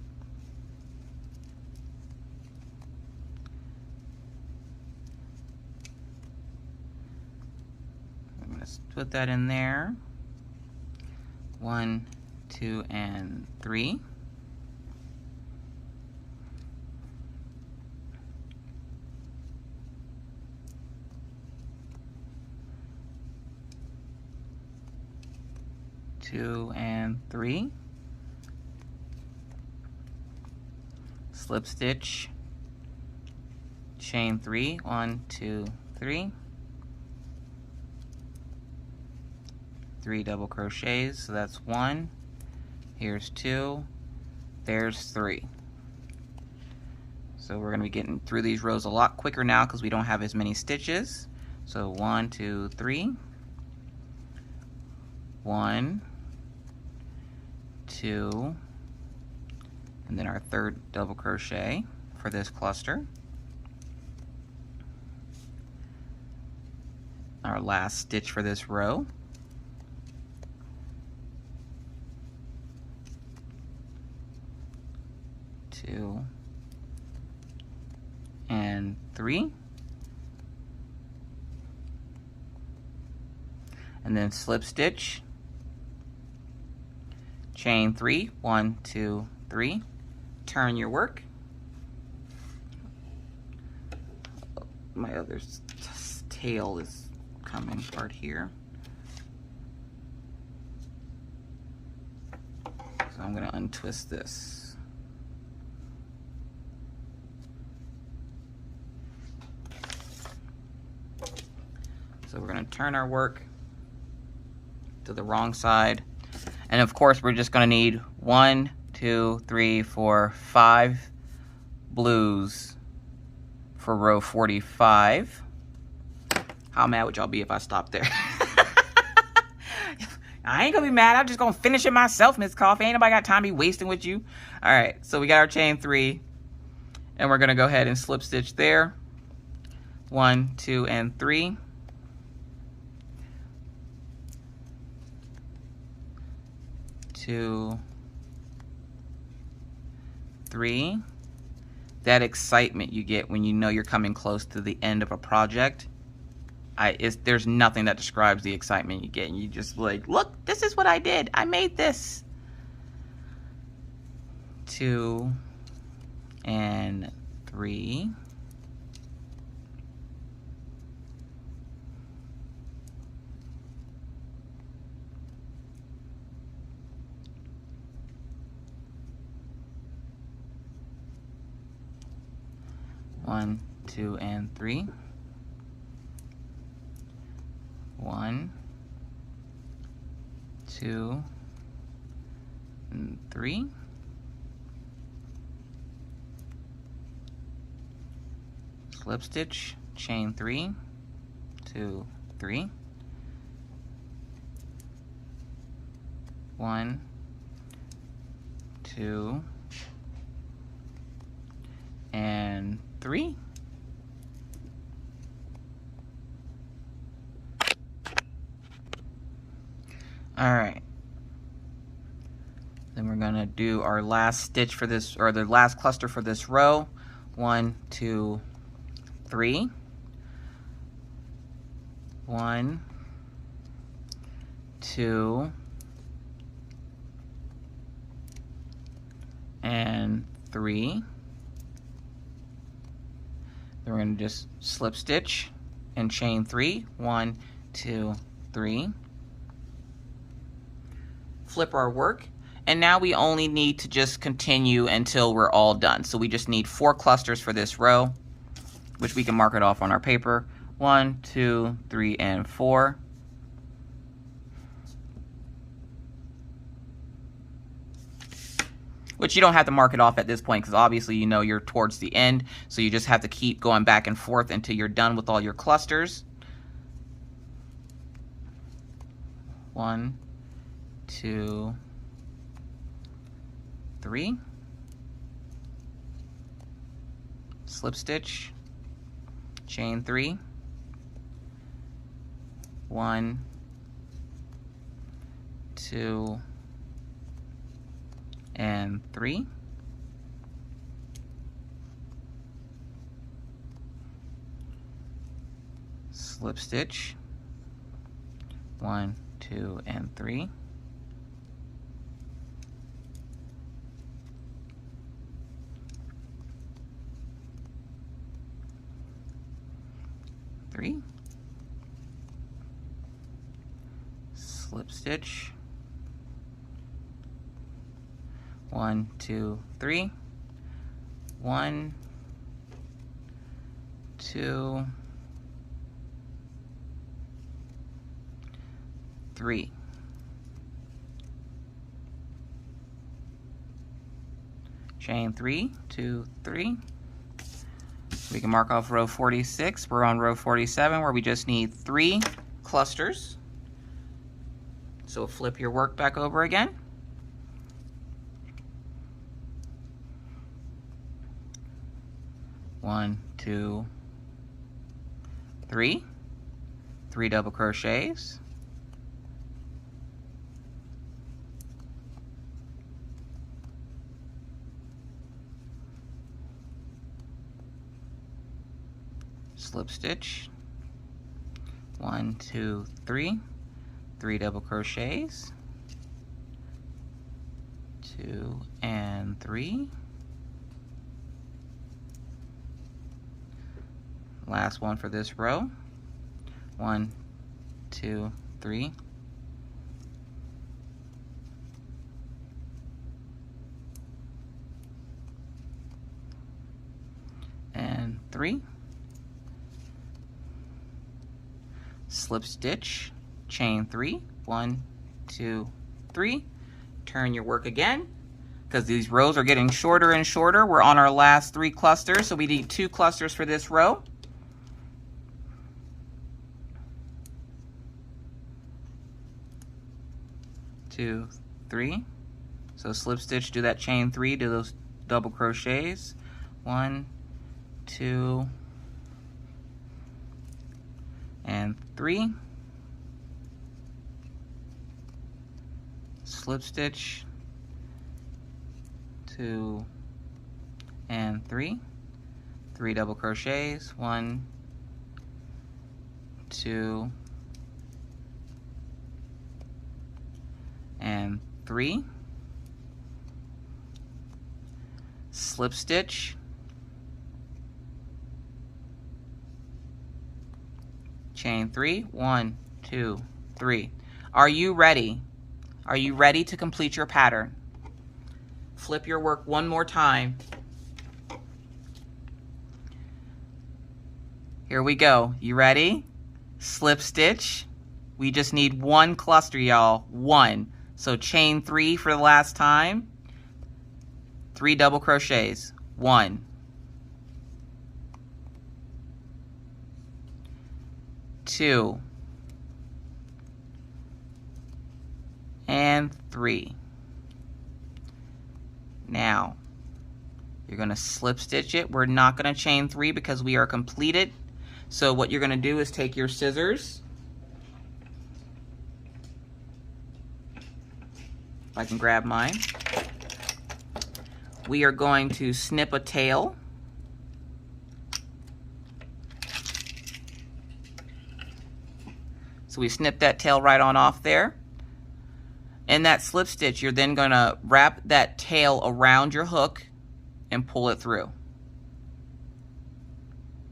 I'm going to put that in there. 1, 2, and 3. Two and 3, slip stitch, chain 3, 1, 2, 3, 3 double crochets, so that's 1, here's 2, there's 3. So we're going to be getting through these rows a lot quicker now because we don't have as many stitches. So 1, 2, 3, 1, 2, and then our third double crochet for this cluster. Our last stitch for this row. 2 and 3. And then slip stitch, chain 3, 1, 2, 3, turn your work. My other tail is coming apart here. So I'm going to untwist this. So we're going to turn our work to the wrong side. And of course, we're just going to need 1, 2, 3, 4, 5 blues for row 45. How mad would y'all be if I stopped there? I ain't gonna be mad. I'm just gonna finish it myself, Miss Coffee. Ain't nobody got time to be wasting with you. All right, so we got our chain 3, and we're gonna go ahead and slip stitch there. 1, 2, and 3. 2, 3. That excitement you get when you know you're coming close to the end of a project. There's nothing that describes the excitement you get. And you just like, look, this is what I did. I made this. 2 and 3. 1, 2, and 3. 1, 2, and 3. Slip stitch, chain 3, 2, 3. 1, 2, and 3. All right. Then we're gonna do our last stitch for this, or the last cluster for this row. 1, 2, 3. 1, 2, and 3. Then we're going to just slip stitch and chain 3. 1, 2, 3. Flip our work, and now we only need to just continue until we're all done. So we just need 4 clusters for this row, which we can mark it off on our paper. 1, 2, 3, and 4. Which you don't have to mark it off at this point because obviously you know you're towards the end, so you just have to keep going back and forth until you're done with all your clusters. 1, 2, 3. slip stitch, chain 3, 1, 2, and 3, slip stitch, 1, 2, and 3, slip stitch, 1, 2, 3, 1, 2, 3, chain 3, 2, 3. We can mark off row 46. We're on row 47 where we just need 3 clusters. So flip your work back over again. One, 2, 3. 3 double crochets. Slip stitch, 1, 2, 3, 3 double crochets, 2 and 3, last one for this row, 1, 2, 3, and 3. Slip stitch, chain 3, 1, 2, 3. Turn your work again because these rows are getting shorter and shorter. We're on our last 3 clusters, so we need 2 clusters for this row. Two, 3. So slip stitch, do that chain 3, do those double crochets. 1, 2, and 3, slip stitch, 2 and 3, 3 double crochets, 1, 2, and 3, slip stitch, chain 3, 1, 2, 3. Are you ready? Are you ready to complete your pattern? Flip your work one more time. Here we go. You ready? Slip stitch. We just need 1 cluster, y'all. 1. So chain 3 for the last time. 3 double crochets. 1. 2 and 3. Now you're going to slip stitch it. We're not going to chain 3 because we are completed. So what you're going to do is take your scissors. If I can grab mine. We are going to snip a tail. So we snip that tail right on off there. In that slip stitch, you're then going to wrap that tail around your hook and pull it through.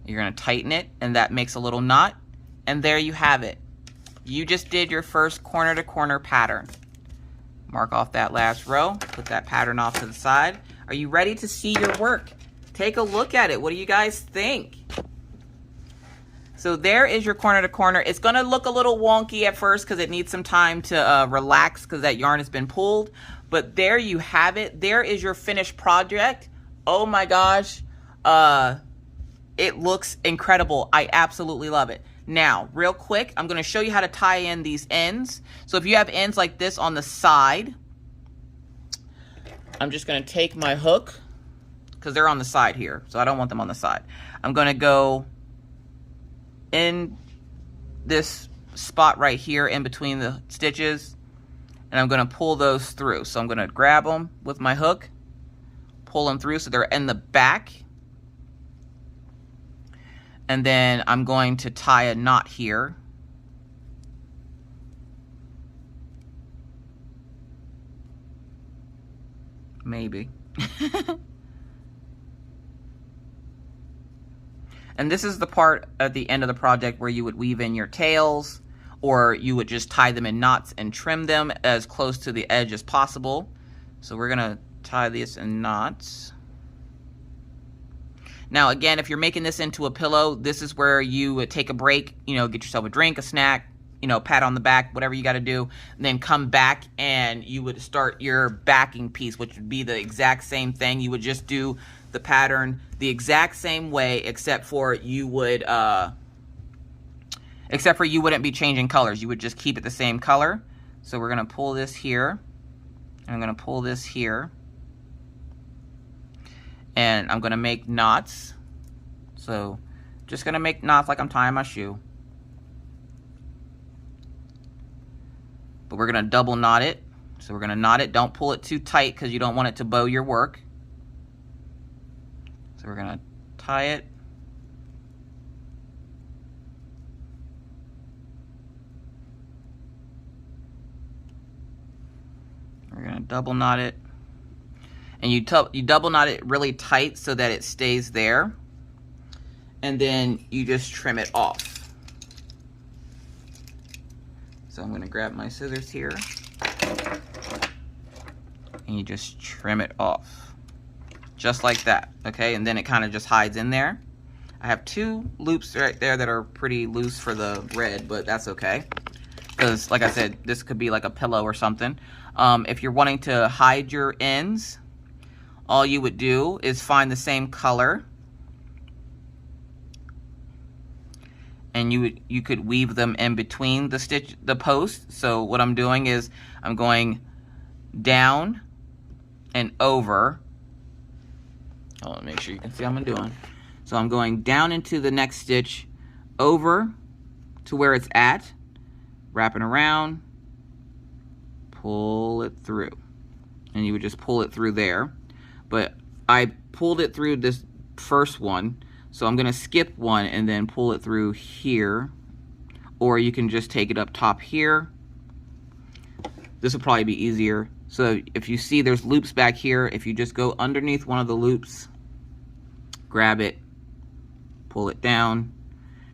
You're going to tighten it, and that makes a little knot. And there you have it. You just did your first corner to corner pattern. Mark off that last row, put that pattern off to the side. Are you ready to see your work? Take a look at it. What do you guys think? So there is your corner to corner. It's going to look a little wonky at first because it needs some time to relax because that yarn has been pulled. But there you have it. There is your finished project. Oh my gosh. It looks incredible. I absolutely love it. Now, real quick, I'm going to show you how to tie in these ends. So if you have ends like this on the side, I'm just going to take my hook because they're on the side here, so I don't want them on the side. I'm going to go in this spot right here in between the stitches, and I'm going to pull those through. So I'm going to grab them with my hook, pull them through so they're in the back, and then I'm going to tie a knot here. Maybe. And this is the part at the end of the project where you would weave in your tails, or you would just tie them in knots and trim them as close to the edge as possible. So we're gonna tie this in knots. Now again, if you're making this into a pillow, this is where you would take a break, you know, get yourself a drink, a snack, you know, pat on the back, whatever you got to do, and then come back and you would start your backing piece, which would be the exact same thing. You would just do the pattern the exact same way, except for you wouldn't be changing colors. You would just keep it the same color. So we're going to pull this here, and I'm going to pull this here, and I'm going to make knots. So just going to make knots like I'm tying my shoe. But we're going to double knot it. So we're going to knot it. Don't pull it too tight because you don't want it to bow your work. So we're going to tie it. We're going to double knot it. And you double knot it really tight so that it stays there. And then you just trim it off. So I'm going to grab my scissors here, and you just trim it off, just like that, okay? And then it kind of just hides in there. I have two loops right there that are pretty loose for the red, but that's okay, because like I said, this could be like a pillow or something. If you're wanting to hide your ends, all you would do is find the same color, and you could weave them in between the posts. So what I'm doing is I'm going down and over. Hold on, make sure you can see what I'm doing. So I'm going down into the next stitch, over to where it's at, wrapping around, pull it through. And you would just pull it through there. But I pulled it through this first one, so I'm going to skip one and then pull it through here. Or you can just take it up top here. This will probably be easier. So if you see there's loops back here, if you just go underneath one of the loops, grab it, pull it down,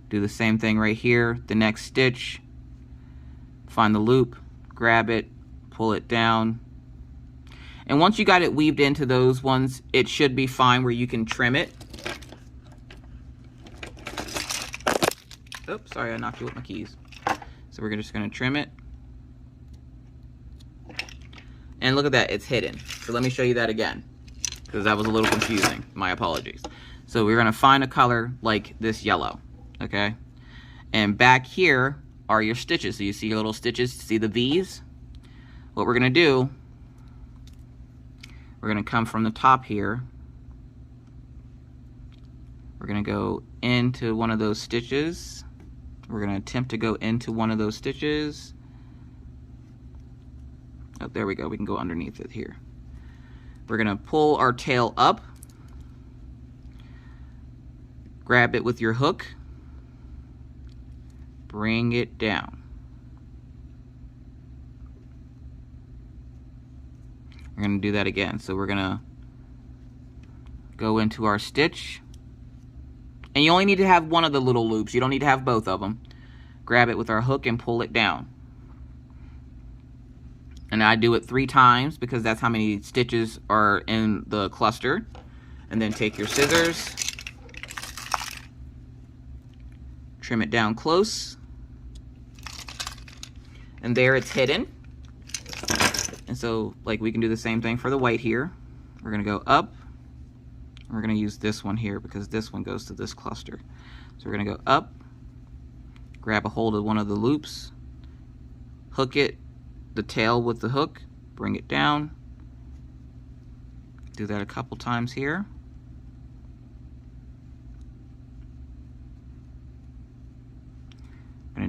do the same thing right here. The next stitch, find the loop, grab it, pull it down. And once you got it weaved into those ones, it should be fine where you can trim it. Oops, sorry, I knocked you with my keys. So we're just going to trim it. And look at that, it's hidden. So let me show you that again, because that was a little confusing. My apologies. So we're going to find a color like this yellow, okay? And back here are your stitches. So you see your little stitches, see the V's? What we're going to do, we're going to come from the top here. We're going to go into one of those stitches. We're going to attempt to go into one of those stitches. Oh, there we go. We can go underneath it here. We're going to pull our tail up. Grab it with your hook. Bring it down. We're going to do that again. So we're going to go into our stitch. And you only need to have one of the little loops. You don't need to have both of them. Grab it with our hook and pull it down. And I do it 3 times because that's how many stitches are in the cluster. And then take your scissors, trim it down close. And there it's hidden. And so, like, we can do the same thing for the white here. We're going to go up. We're going to use this one here because this one goes to this cluster. So we're going to go up, grab a hold of one of the loops, hook it, the tail with the hook, bring it down. Do that a couple times here.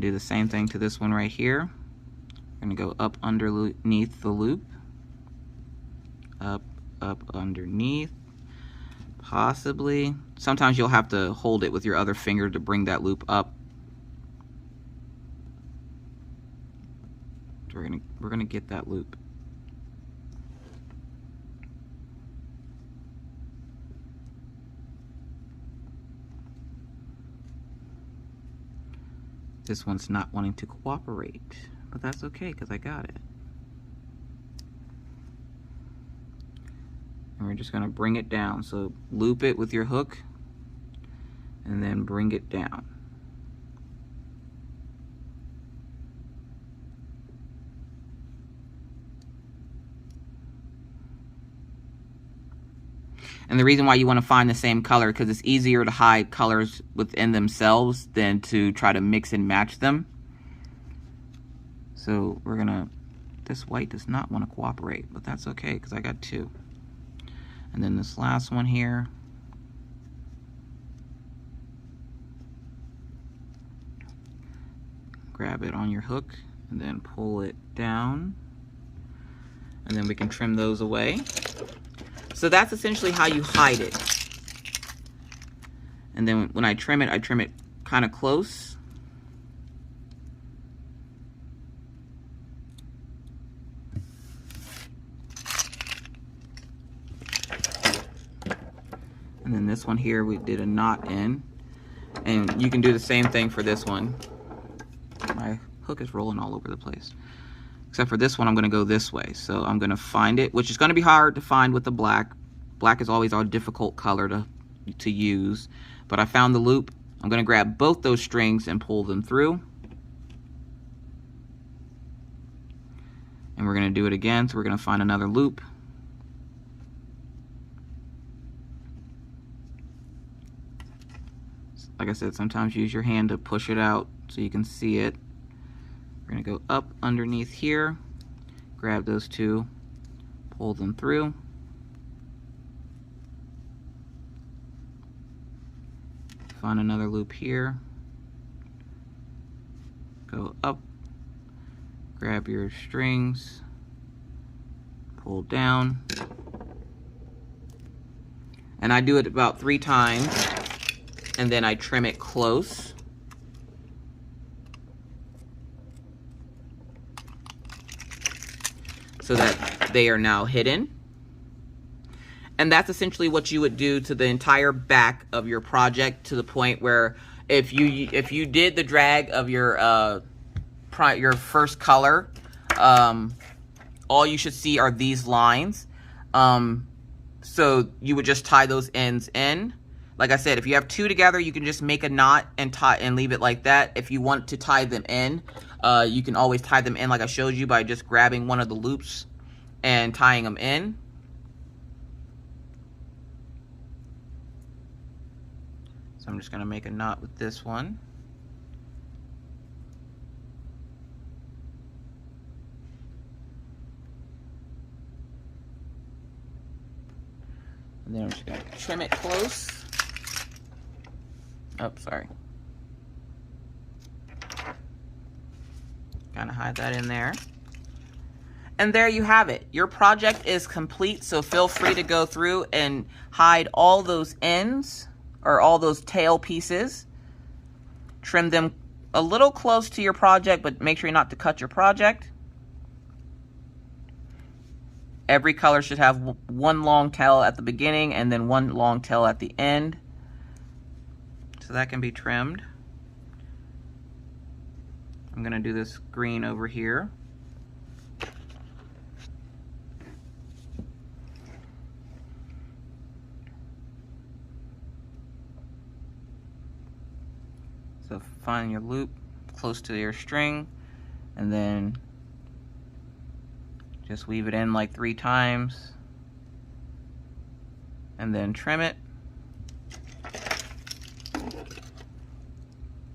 do the same thing to this one right here. We're going to go up underneath the loop. Up underneath. Possibly. Sometimes you'll have to hold it with your other finger to bring that loop up. We're gonna get that loop. This one's not wanting to cooperate, but that's okay because I got it. And we're just going to bring it down. So loop it with your hook and then bring it down. And the reason why you want to find the same color, because it's easier to hide colors within themselves than to try to mix and match them. So we're gonna, this white does not want to cooperate, but that's okay because I got two. And then this last one here, grab it on your hook and then pull it down, and then we can trim those away. So that's essentially how you hide it. And then when I trim it kind of close. And then this one here, we did a knot in. And you can do the same thing for this one. My hook is rolling all over the place. Except for this one, I'm going to go this way. So I'm going to find it, which is going to be hard to find with the black. Black is always our difficult color to use. But I found the loop. I'm going to grab both those strings and pull them through. And we're going to do it again. So we're going to find another loop. Like I said, sometimes use your hand to push it out so you can see it. We're going to go up underneath here, grab those two, pull them through. Find another loop here. Go up, grab your strings, pull down. And I do it about 3 times, and then I trim it close. So that they are now hidden. And that's essentially what you would do to the entire back of your project, to the point where if you did the drag of your first color, all you should see are these lines. So you would just tie those ends in. Like I said, if you have 2 together, you can just make a knot and tie and leave it like that. If you want to tie them in, you can always tie them in like I showed you by just grabbing one of the loops and tying them in. So I'm just going to make a knot with this one. And then I'm just going to trim it close. Oh, sorry. Kind of hide that in there. And there you have it. Your project is complete, so feel free to go through and hide all those ends or all those tail pieces. Trim them a little close to your project, but make sure not to cut your project. Every color should have one long tail at the beginning and then one long tail at the end. So that can be trimmed. I'm going to do this green over here. So find your loop close to your string and then just weave it in like 3 times and then trim it.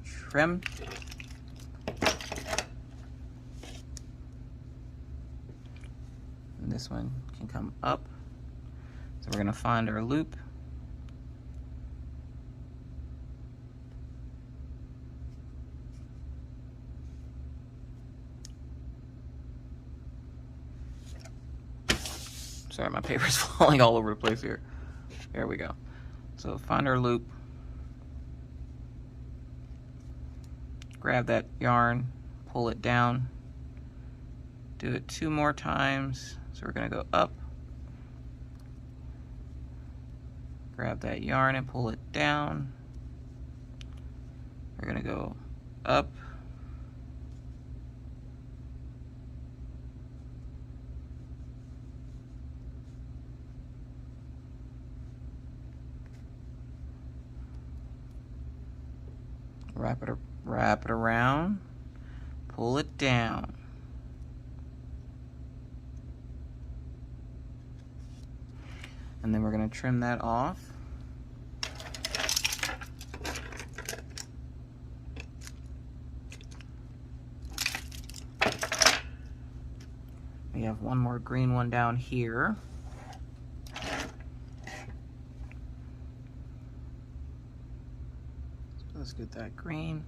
Trim. And this one can come up. So we're going to find our loop. Sorry, my paper's falling all over the place here. There we go. So find our loop. Grab that yarn, pull it down. Do it 2 more times. So we're gonna go up. Grab that yarn and pull it down. We're gonna go up. Wrap it around, pull it down. And then we're going to trim that off. We have one more green one down here. Let's get that green.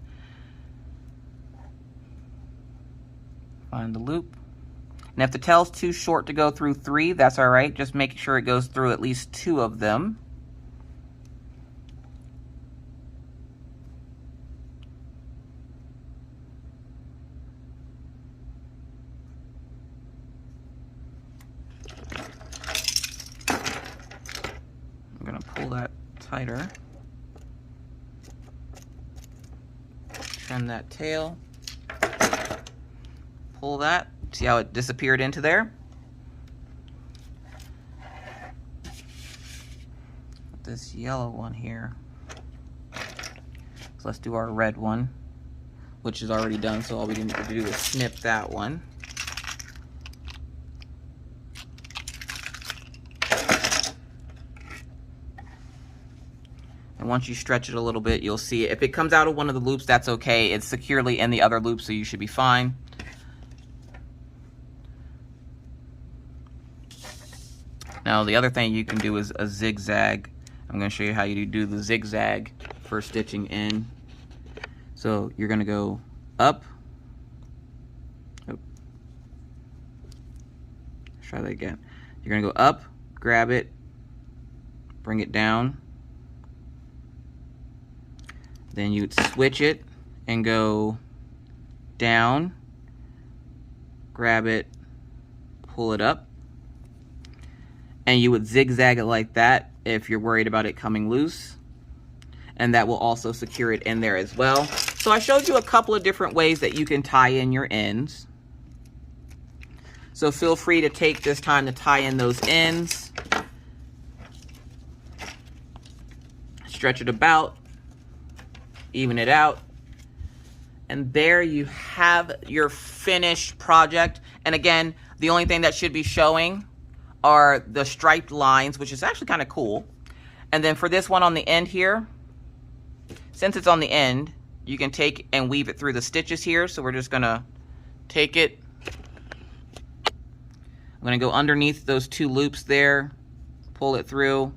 Find the loop. And if the tail's too short to go through 3, that's all right. Just make sure it goes through at least 2 of them. I'm gonna pull that tighter. Trim that tail. Pull that. See how it disappeared into there? This yellow one here. So let's do our red one, which is already done, so all we need to do is snip that one. And once you stretch it a little bit, you'll see it. If it comes out of one of the loops, that's okay. It's securely in the other loop, so you should be fine. Now, the other thing you can do is a zigzag. I'm going to show you how you do the zigzag for stitching in. So you're going to go up. Oh. Let's try that again. You're going to go up, grab it, bring it down. Then you'd switch it and go down, grab it, pull it up. And you would zigzag it like that if you're worried about it coming loose. And that will also secure it in there as well. So I showed you a couple of different ways that you can tie in your ends. So feel free to take this time to tie in those ends. Stretch it about, even it out. And there you have your finished project. And again, the only thing that should be showing are the striped lines, which is actually kind of cool. And then for this one on the end here, since it's on the end, you can take and weave it through the stitches here. So we're just gonna take it. I'm gonna go underneath those 2 loops there, pull it through,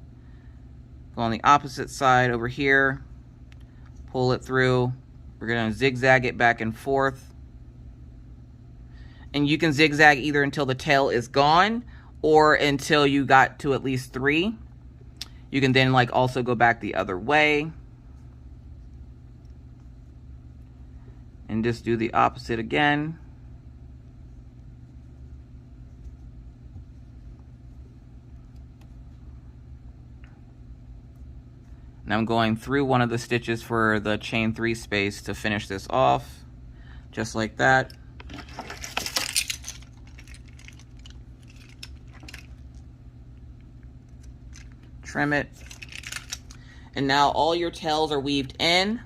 go on the opposite side over here, pull it through. We're gonna zigzag it back and forth. And you can zigzag either until the tail is gone or until you got to at least 3. You can then like also go back the other way and just do the opposite again. Now I'm going through one of the stitches for the chain 3 space to finish this off, just like that. Trim it. And now all your tails are weaved in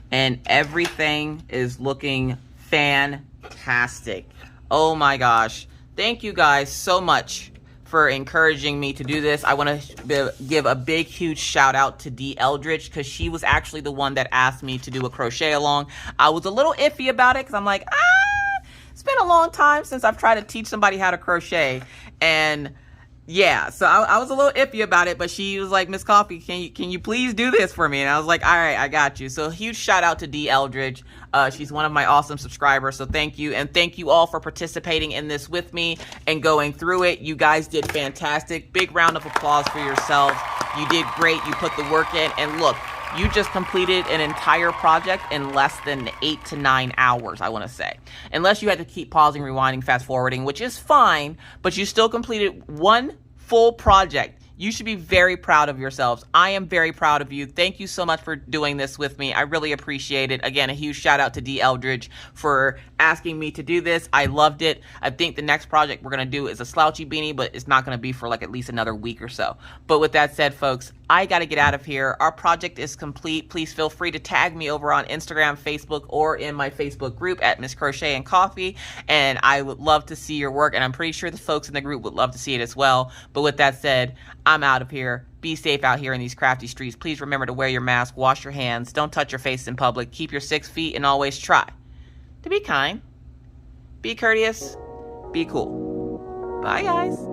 and everything is looking fantastic. Oh my gosh. Thank you guys so much for encouraging me to do this. I want to give a big, huge shout out to Dee Eldridge because she was actually the one that asked me to do a crochet along. I was a little iffy about it because I'm like, it's been a long time since I've tried to teach somebody how to crochet. And Yeah, so I was a little iffy about it, but she was like, Miss Coffee, can you please do this for me? And I was like, all right, I got you. So huge shout out to D. Eldridge. She's one of my awesome subscribers, so thank you. And thank you all for participating in this with me and going through it. You guys did fantastic. Big round of applause for yourselves. You did great. You put the work in. And look, you just completed an entire project in less than 8 to 9 hours, I want to say. Unless you had to keep pausing, rewinding, fast forwarding, which is fine, but you still completed one full project. You should be very proud of yourselves. I am very proud of you. Thank you so much for doing this with me. I really appreciate it. Again, a huge shout out to D. Eldridge for asking me to do this. I loved it. I think the next project we're going to do is a slouchy beanie, but it's not going to be for like at least another week or so. But with that said, folks, I got to get out of here. Our project is complete. Please feel free to tag me over on Instagram, Facebook, or in my Facebook group at Miss Crochet and Coffee. And I would love to see your work. And I'm pretty sure the folks in the group would love to see it as well. But with that said, I'm out of here. Be safe out here in these crafty streets. Please remember to wear your mask, wash your hands, don't touch your face in public, keep your 6 feet, and always try to be kind, be courteous, be cool. Bye, guys.